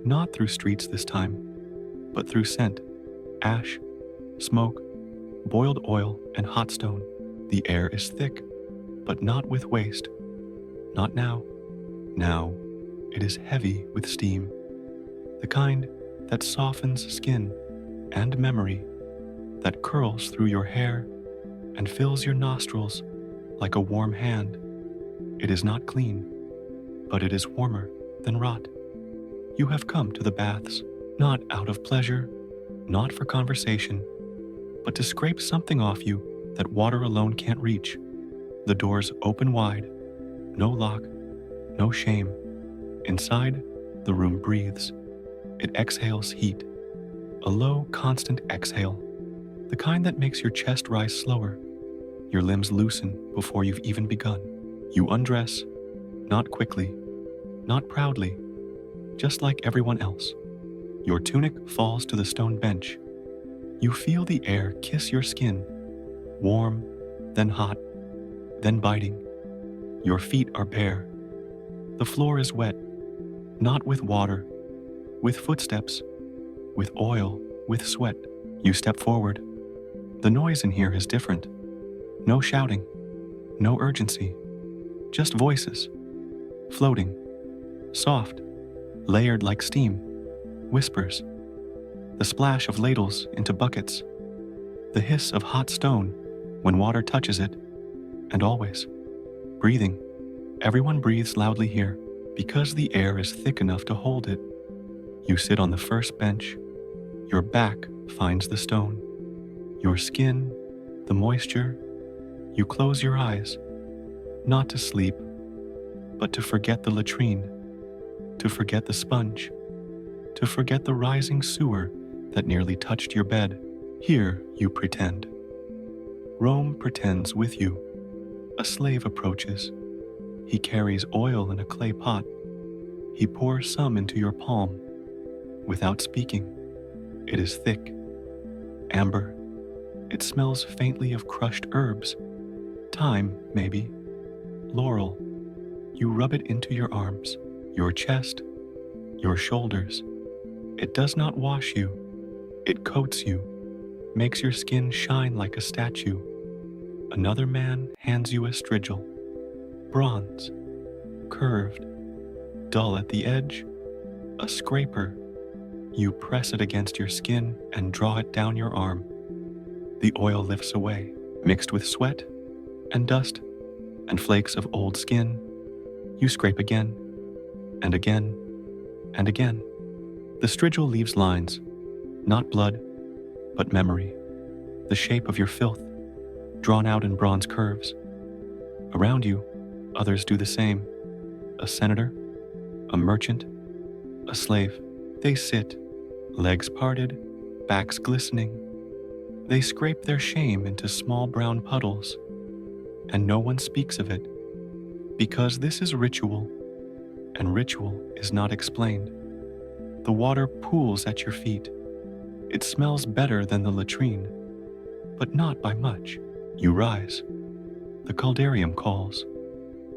not through streets this time, but through scent, ash, smoke, boiled oil, and hot stone. The air is thick, but not with waste. Not now. Now, it is heavy with steam. The kind that softens skin and memory, that curls through your hair and fills your nostrils like a warm hand. It is not clean, but it is warmer than rot. You have come to the baths, not out of pleasure, not for conversation, but to scrape something off you that water alone can't reach. The doors open wide, no lock, no shame. Inside, the room breathes. It exhales heat, a low, constant exhale, the kind that makes your chest rise slower, your limbs loosen before you've even begun. You undress, not quickly, not proudly, just like everyone else. Your tunic falls to the stone bench. You feel the air kiss your skin, warm, then hot, then biting. Your feet are bare. The floor is wet, not with water, with footsteps, with oil, with sweat. You step forward. The noise in here is different. No shouting, no urgency, just voices, floating, soft, layered like steam, whispers, the splash of ladles into buckets, the hiss of hot stone when water touches it, and always, breathing. Everyone breathes loudly here because the air is thick enough to hold it. You sit on the first bench. Your back finds the stone. Your skin, the moisture. You close your eyes, not to sleep, but to forget the latrine, to forget the sponge, to forget the rising sewer that nearly touched your bed. Here you pretend. Rome pretends with you. A slave approaches. He carries oil in a clay pot. He pours some into your palm. Without speaking, it is thick, amber. It smells faintly of crushed herbs. Thyme, maybe. Laurel. You rub it into your arms, your chest, your shoulders. It does not wash you. It coats you, makes your skin shine like a statue. Another man hands you a strigil. Bronze, curved, dull at the edge, a scraper. You press it against your skin and draw it down your arm. The oil lifts away, mixed with sweat and dust and flakes of old skin. You scrape again and again and again. The strigil leaves lines, not blood, but memory, the shape of your filth, drawn out in bronze curves. Around you, others do the same. A senator, a merchant, a slave. They sit, legs parted, backs glistening. They scrape their shame into small brown puddles, and no one speaks of it, because this is ritual, and ritual is not explained. The water pools at your feet. It smells better than the latrine, but not by much. You rise. The caldarium calls.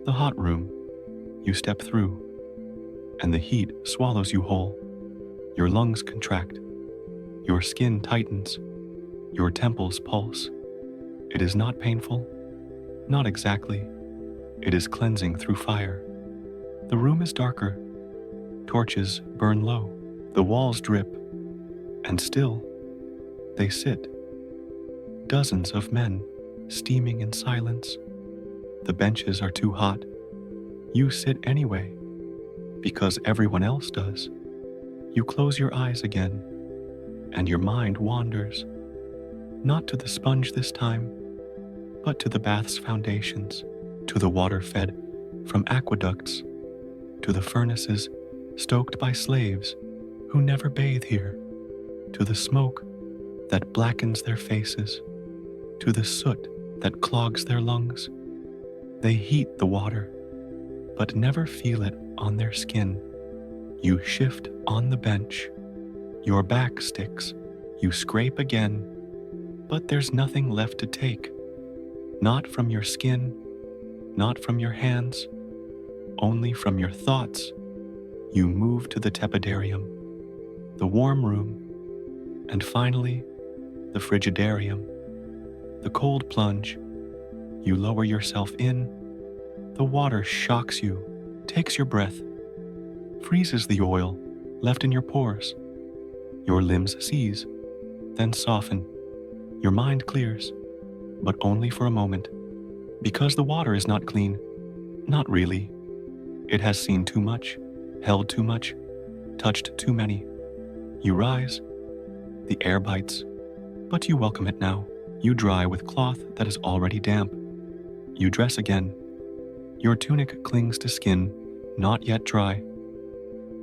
The hot room. You step through, and the heat swallows you whole. Your lungs contract. Your skin tightens. Your temples pulse. It is not painful. Not exactly. It is cleansing through fire. The room is darker. Torches burn low. The walls drip. And still, they sit. Dozens of men, steaming in silence. The benches are too hot. You sit anyway, because everyone else does. You close your eyes again, and your mind wanders, not to the sponge this time, but to the bath's foundations, to the water fed from aqueducts, to the furnaces stoked by slaves who never bathe here, to the smoke that blackens their faces, to the soot that clogs their lungs. They heat the water, but never feel it on their skin. You shift on the bench. Your back sticks. You scrape again, but there's nothing left to take. Not from your skin, not from your hands, only from your thoughts. You move to the tepidarium, the warm room, and finally, the frigidarium, the cold plunge. You lower yourself in. The water shocks you, takes your breath, freezes the oil left in your pores. Your limbs seize, then soften. Your mind clears, but only for a moment, because the water is not clean. Not really. It has seen too much, held too much, touched too many. You rise. The air bites, but you welcome it now. You dry with cloth that is already damp. You dress again. Your tunic clings to skin, not yet dry.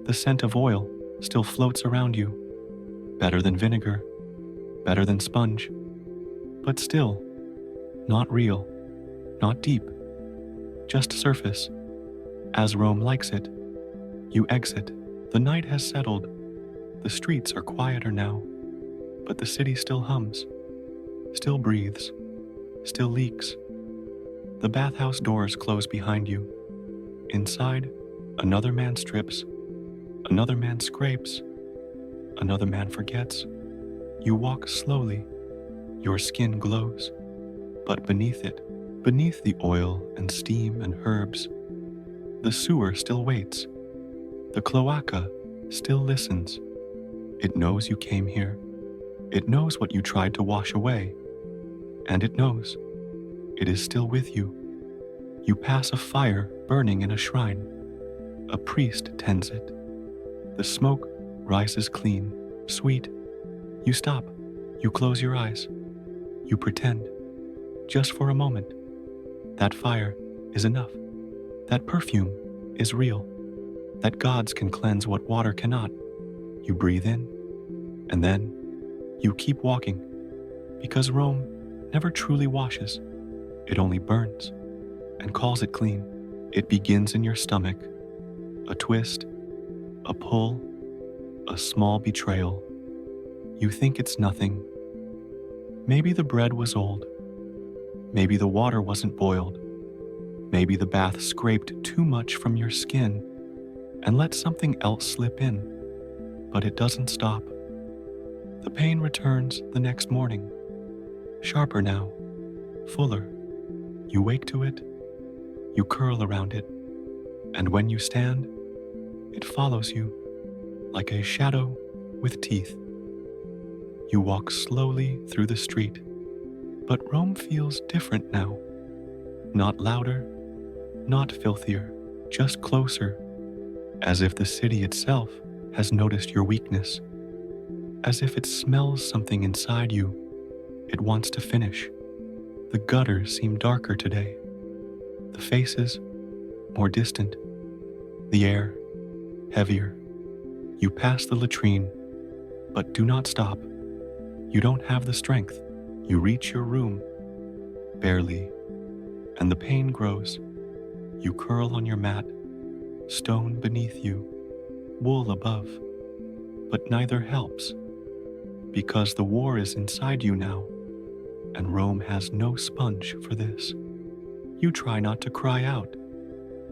The scent of oil still floats around you. Better than vinegar, better than sponge, but still, not real, not deep, just surface, as Rome likes it. You exit. The night has settled. The streets are quieter now, but the city still hums, still breathes, still leaks. The bathhouse doors close behind you. Inside, another man strips, another man scrapes, another man forgets. You walk slowly. Your skin glows, but beneath it, beneath the oil and steam and herbs, the sewer still waits. The cloaca still listens. It knows you came here. It knows what you tried to wash away. And it knows. It is still with you. You pass a fire burning in a shrine. A priest tends it. The smoke rises clean, sweet. You stop. You close your eyes. You pretend. Just for a moment. That fire is enough. That perfume is real. That gods can cleanse what water cannot. You breathe in, and then you keep walking. Because Rome never truly washes, it only burns and calls it clean. It begins in your stomach, a twist, a pull, a small betrayal. You think it's nothing. Maybe the bread was old. Maybe the water wasn't boiled. Maybe the bath scraped too much from your skin and let something else slip in. But it doesn't stop. The pain returns the next morning, sharper now, fuller. You wake to it, you curl around it, and when you stand, it follows you like a shadow with teeth. You walk slowly through the street, but Rome feels different now. Not louder, not filthier, just closer, as if the city itself has noticed your weakness, as if it smells something inside you it wants to finish. The gutters seem darker today, the faces more distant, the air heavier. You pass the latrine, but do not stop. You don't have the strength. You reach your room, barely, and the pain grows. You curl on your mat, stone beneath you, wool above, but neither helps, because the war is inside you now, and Rome has no sponge for this. You try not to cry out.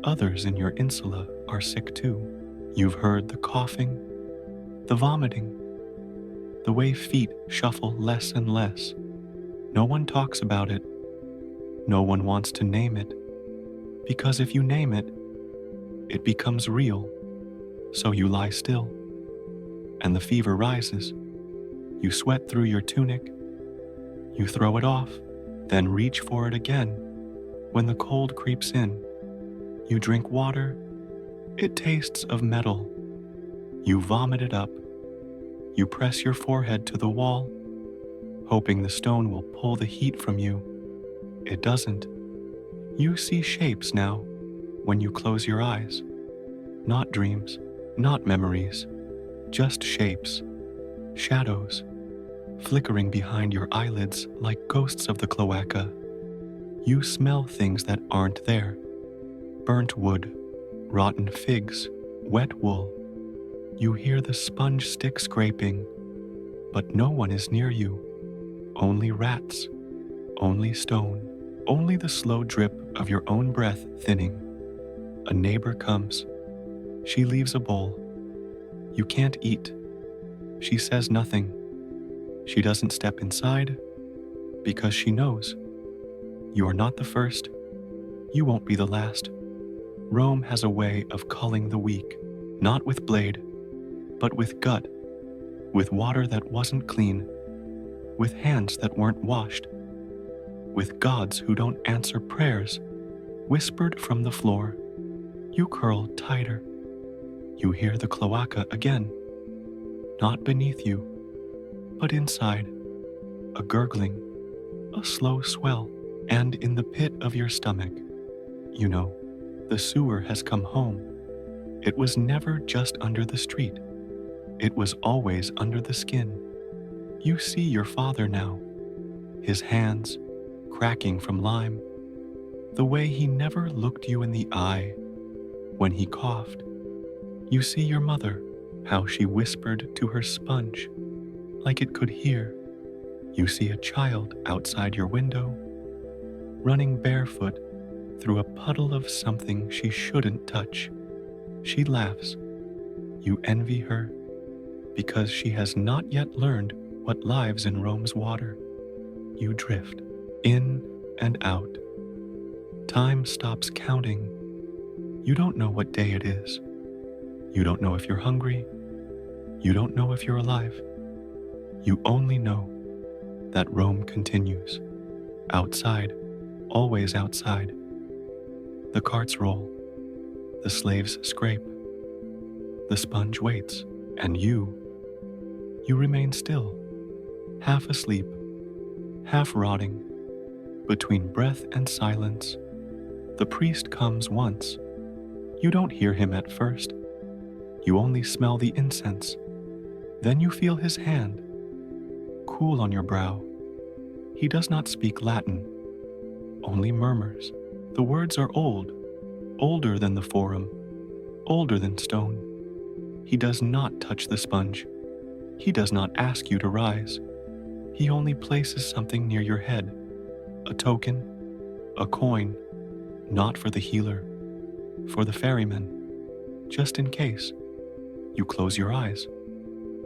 Others in your insula are sick too. You've heard the coughing, the vomiting, the way feet shuffle less and less. No one talks about it. No one wants to name it, because if you name it, it becomes real. So you lie still, and the fever rises. You sweat through your tunic. You throw it off, then reach for it again. When the cold creeps in, you drink water. It tastes of metal. You vomit it up. You press your forehead to the wall, hoping the stone will pull the heat from you. It doesn't. You see shapes now when you close your eyes. Not dreams, not memories, just shapes, shadows, flickering behind your eyelids like ghosts of the cloaca. You smell things that aren't there. Burnt wood, rotten figs, wet wool. You hear the sponge stick scraping, but no one is near you. Only rats, only stone, only the slow drip of your own breath thinning. A neighbor comes. She leaves a bowl. You can't eat. She says nothing. She doesn't step inside because she knows. You are not the first. You won't be the last. Rome has a way of culling the weak, not with blade, but with gut, with water that wasn't clean, with hands that weren't washed, with gods who don't answer prayers, whispered from the floor. You curl tighter. You hear the cloaca again, not beneath you, but inside, a gurgling, a slow swell, and in the pit of your stomach, you know, the sewer has come home. It was never just under the street. It was always under the skin. You see your father now, his hands cracking from lime, the way he never looked you in the eye when he coughed. You see your mother, how she whispered to her sponge, like it could hear. You see a child outside your window, running barefoot through a puddle of something she shouldn't touch. She laughs. You envy her because she has not yet learned what lives in Rome's water. You drift in and out. Time stops counting. You don't know what day it is. You don't know if you're hungry. You don't know if you're alive. You only know that Rome continues. Outside, always outside. The carts roll. The slaves scrape. The sponge waits, and you remain still, half asleep, half rotting, between breath and silence. The priest comes once. You don't hear him at first. You only smell the incense. Then you feel his hand, cool on your brow, He does not speak Latin, only murmurs. The words are old, older than the forum, older than stone. He does not touch the sponge. He does not ask you to rise. He only places something near your head, a token, a coin, not for the healer, for the ferryman, just in case. You close your eyes,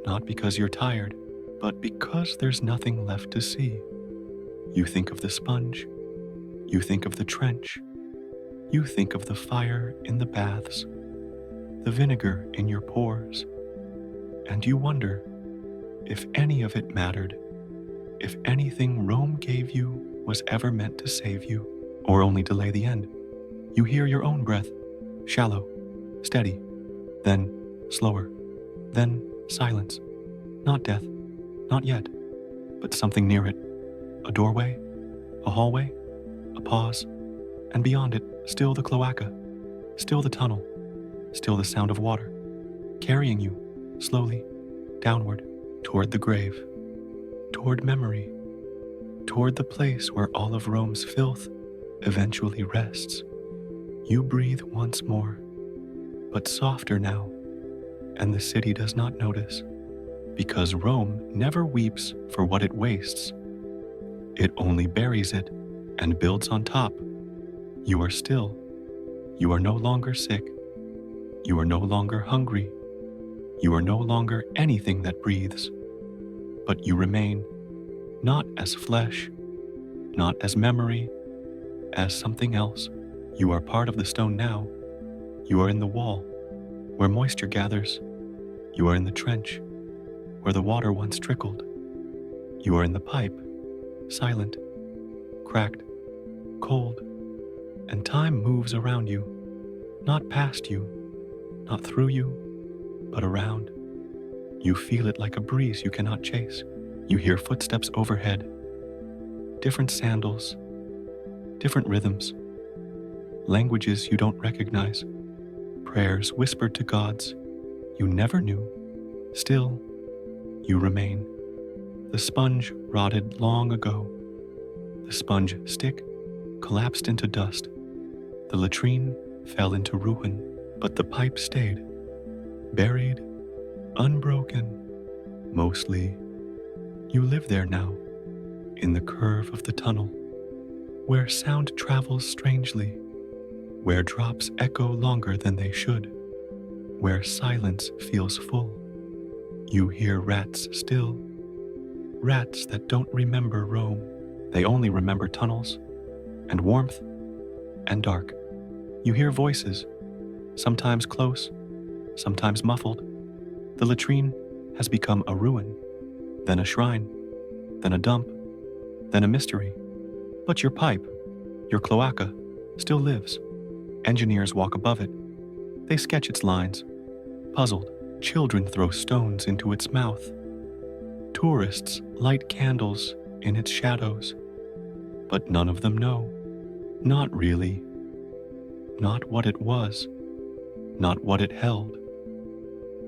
not because you're tired, but because there's nothing left to see. You think of the sponge, you think of the trench, you think of the fire in the baths, the vinegar in your pores, and you wonder if any of it mattered, if anything Rome gave you was ever meant to save you, or only delay the end. You hear your own breath, shallow, steady, then slower, then silence. Not death, not yet, but something near it. A doorway, a hallway, a pause, and beyond it, still the cloaca, still the tunnel, still the sound of water, carrying you, slowly, downward, toward the grave, toward memory, toward the place where all of Rome's filth eventually rests. You breathe once more, but softer now, and the city does not notice, because Rome never weeps for what it wastes. It only buries it and builds on top. You are still. You are no longer sick. You are no longer hungry. You are no longer anything that breathes. But you remain, not as flesh, not as memory, as something else. You are part of the stone now. You are in the wall, where moisture gathers. You are in the trench, where the water once trickled. You are in the pipe, silent, cracked, cold, and time moves around you, not past you, not through you, but around. You feel it like a breeze you cannot chase. You hear footsteps overhead, different sandals, different rhythms, languages you don't recognize, prayers whispered to gods you never knew. Still, you remain. The sponge rotted long ago. The sponge stick collapsed into dust. The latrine fell into ruin, but the pipe stayed, buried, unbroken, mostly. You live there now, in the curve of the tunnel, where sound travels strangely, where drops echo longer than they should, where silence feels full. You hear rats still, rats that don't remember Rome. They only remember tunnels, and warmth, and dark. You hear voices, sometimes close, sometimes muffled. The latrine has become a ruin, then a shrine, then a dump, then a mystery. But your pipe, your cloaca, still lives. Engineers walk above it. They sketch its lines. Puzzled, children throw stones into its mouth. Tourists light candles in its shadows. But none of them know. Not really. Not what it was. Not what it held.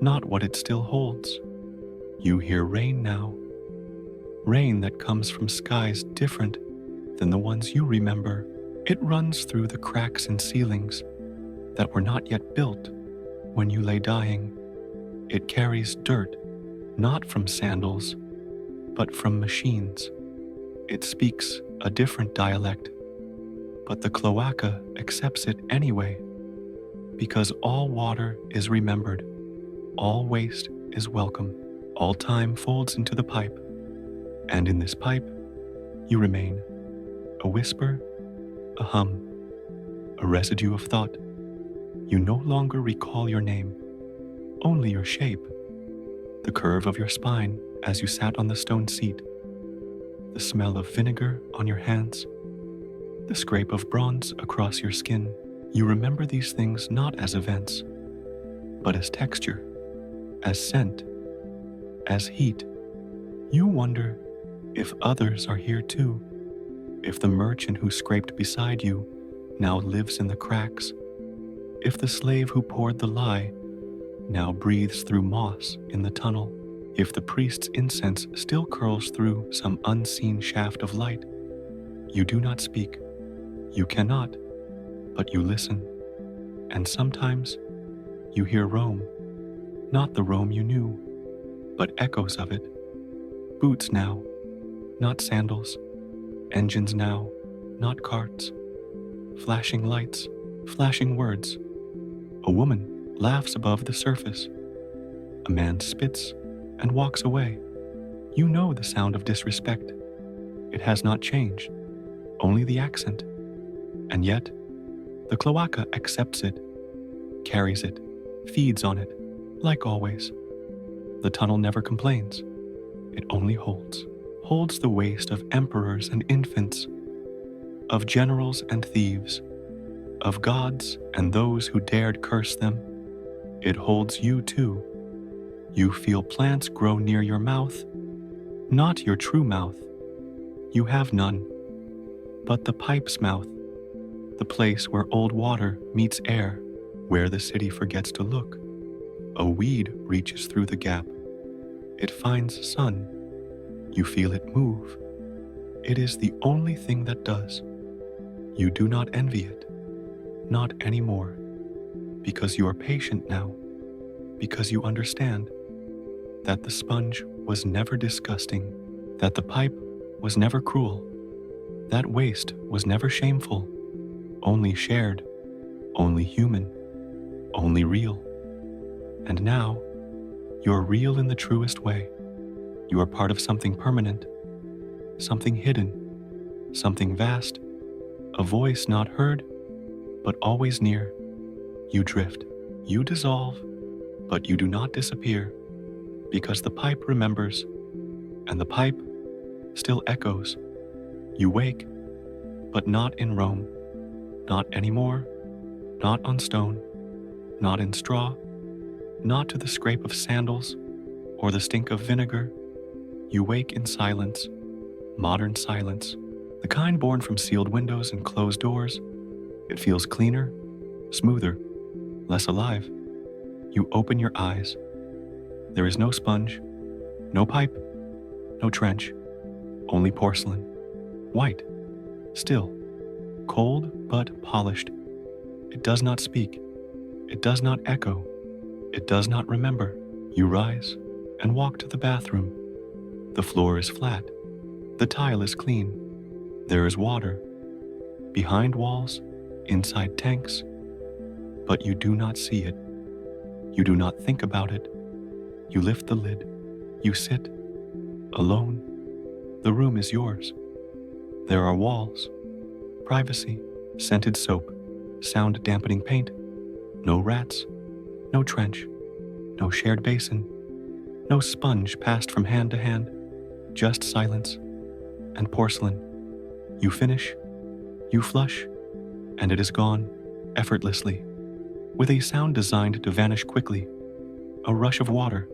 Not what it still holds. You hear rain now. Rain that comes from skies different than the ones you remember. It runs through the cracks in ceilings that were not yet built when you lay dying. It carries dirt, not from sandals, but from machines. It speaks a different dialect, but the cloaca accepts it anyway, because all water is remembered, all waste is welcome, all time folds into the pipe, and in this pipe, you remain, a whisper, a hum, a residue of thought. You no longer recall your name, only your shape, the curve of your spine as you sat on the stone seat, the smell of vinegar on your hands, the scrape of bronze across your skin. You remember these things not as events, but as texture, as scent, as heat. You wonder if others are here too, if the merchant who scraped beside you now lives in the cracks, if the slave who poured the lye now breathes through moss in the tunnel. If the priest's incense still curls through some unseen shaft of light, you do not speak. You cannot, but you listen. And sometimes you hear Rome, not the Rome you knew, but echoes of it. Boots now, not sandals. Engines now, not carts. Flashing lights, flashing words. A woman laughs above the surface. A man spits and walks away. You know the sound of disrespect. It has not changed, only the accent. And yet, the cloaca accepts it, carries it, feeds on it, like always. The tunnel never complains. It only holds the waste of emperors and infants, of generals and thieves, of gods and those who dared curse them. It holds you too. You feel plants grow near your mouth, not your true mouth. You have none, but the pipe's mouth, the place where old water meets air, where the city forgets to look. A weed reaches through the gap. It finds sun. You feel it move. It is the only thing that does. You do not envy it, not anymore, because you are patient now, because you understand that the sponge was never disgusting, that the pipe was never cruel, that waste was never shameful, only shared, only human, only real. And now, you're real in the truest way. You are part of something permanent, something hidden, something vast, a voice not heard, but always near. You drift, you dissolve, but you do not disappear, because the pipe remembers, and the pipe still echoes. You wake, but not in Rome, not anymore, not on stone, not in straw, not to the scrape of sandals or the stink of vinegar. You wake in silence, modern silence, the kind born from sealed windows and closed doors. It feels cleaner, smoother, less alive. You open your eyes. There is no sponge, no pipe, no trench, only porcelain, white, still, cold but polished. It does not speak. It does not echo. It does not remember. You rise and walk to the bathroom. The floor is flat. The tile is clean. There is water. Behind walls, inside tanks. But you do not see it. You do not think about it. You lift the lid. You sit, alone. The room is yours. There are walls, privacy, scented soap, sound-dampening paint. No rats, no trench, no shared basin, no sponge passed from hand to hand, just silence and porcelain. You finish, you flush, and it is gone, effortlessly, with a sound designed to vanish quickly. A rush of water,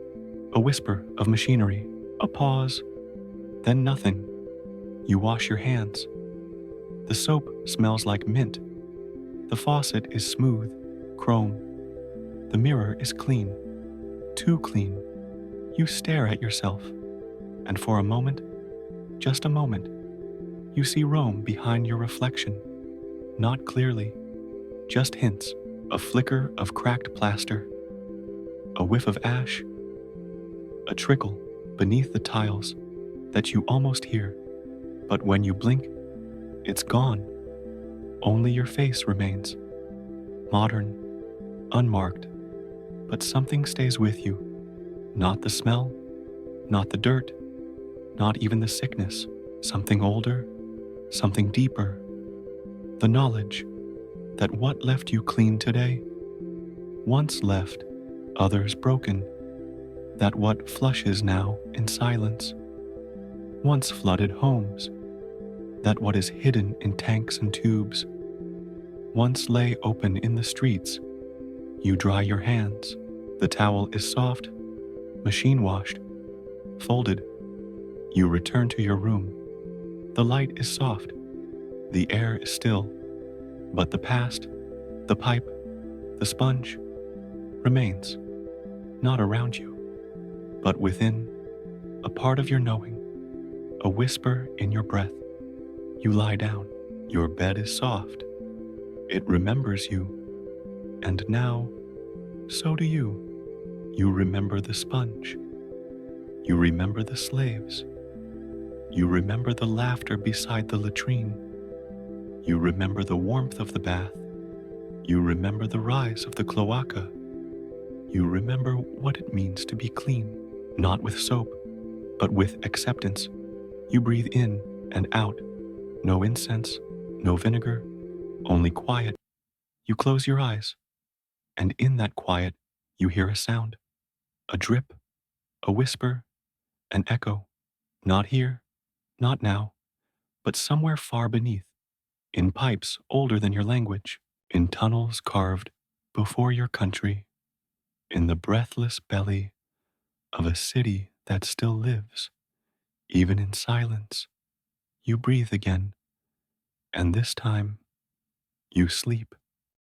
a whisper of machinery, a pause, then nothing. You wash your hands. The soap smells like mint. The faucet is smooth, chrome. The mirror is clean, too clean. You stare at yourself, and for a moment, just a moment, you see Rome behind your reflection. Not clearly, just hints, a flicker of cracked plaster, a whiff of ash, a trickle beneath the tiles that you almost hear. But when you blink, it's gone. Only your face remains, modern, unmarked, but something stays with you. Not the smell, not the dirt, not even the sickness. Something older, something deeper. The knowledge that what left you clean today once left others broken. That what flushes now in silence once flooded homes. That what is hidden in tanks and tubes once lay open in the streets. You dry your hands. The towel is soft, machine washed, folded. You return to your room. The light is soft. The air is still. But the past, the pipe, the sponge, remains, not around you, but within, a part of your knowing, a whisper in your breath. You lie down. Your bed is soft. It remembers you. And now, so do you. You remember the sponge. You remember the slaves. You remember the laughter beside the latrine. You remember the warmth of the bath. You remember the rise of the cloaca. You remember what it means to be clean, not with soap, but with acceptance. You breathe in and out. No incense, no vinegar, only quiet. You close your eyes, and in that quiet, you hear a sound, a drip, a whisper, an echo. Not here, not now, but somewhere far beneath, in pipes older than your language, in tunnels carved before your country, in the breathless belly of a city that still lives, even in silence. You breathe again, and this time you sleep.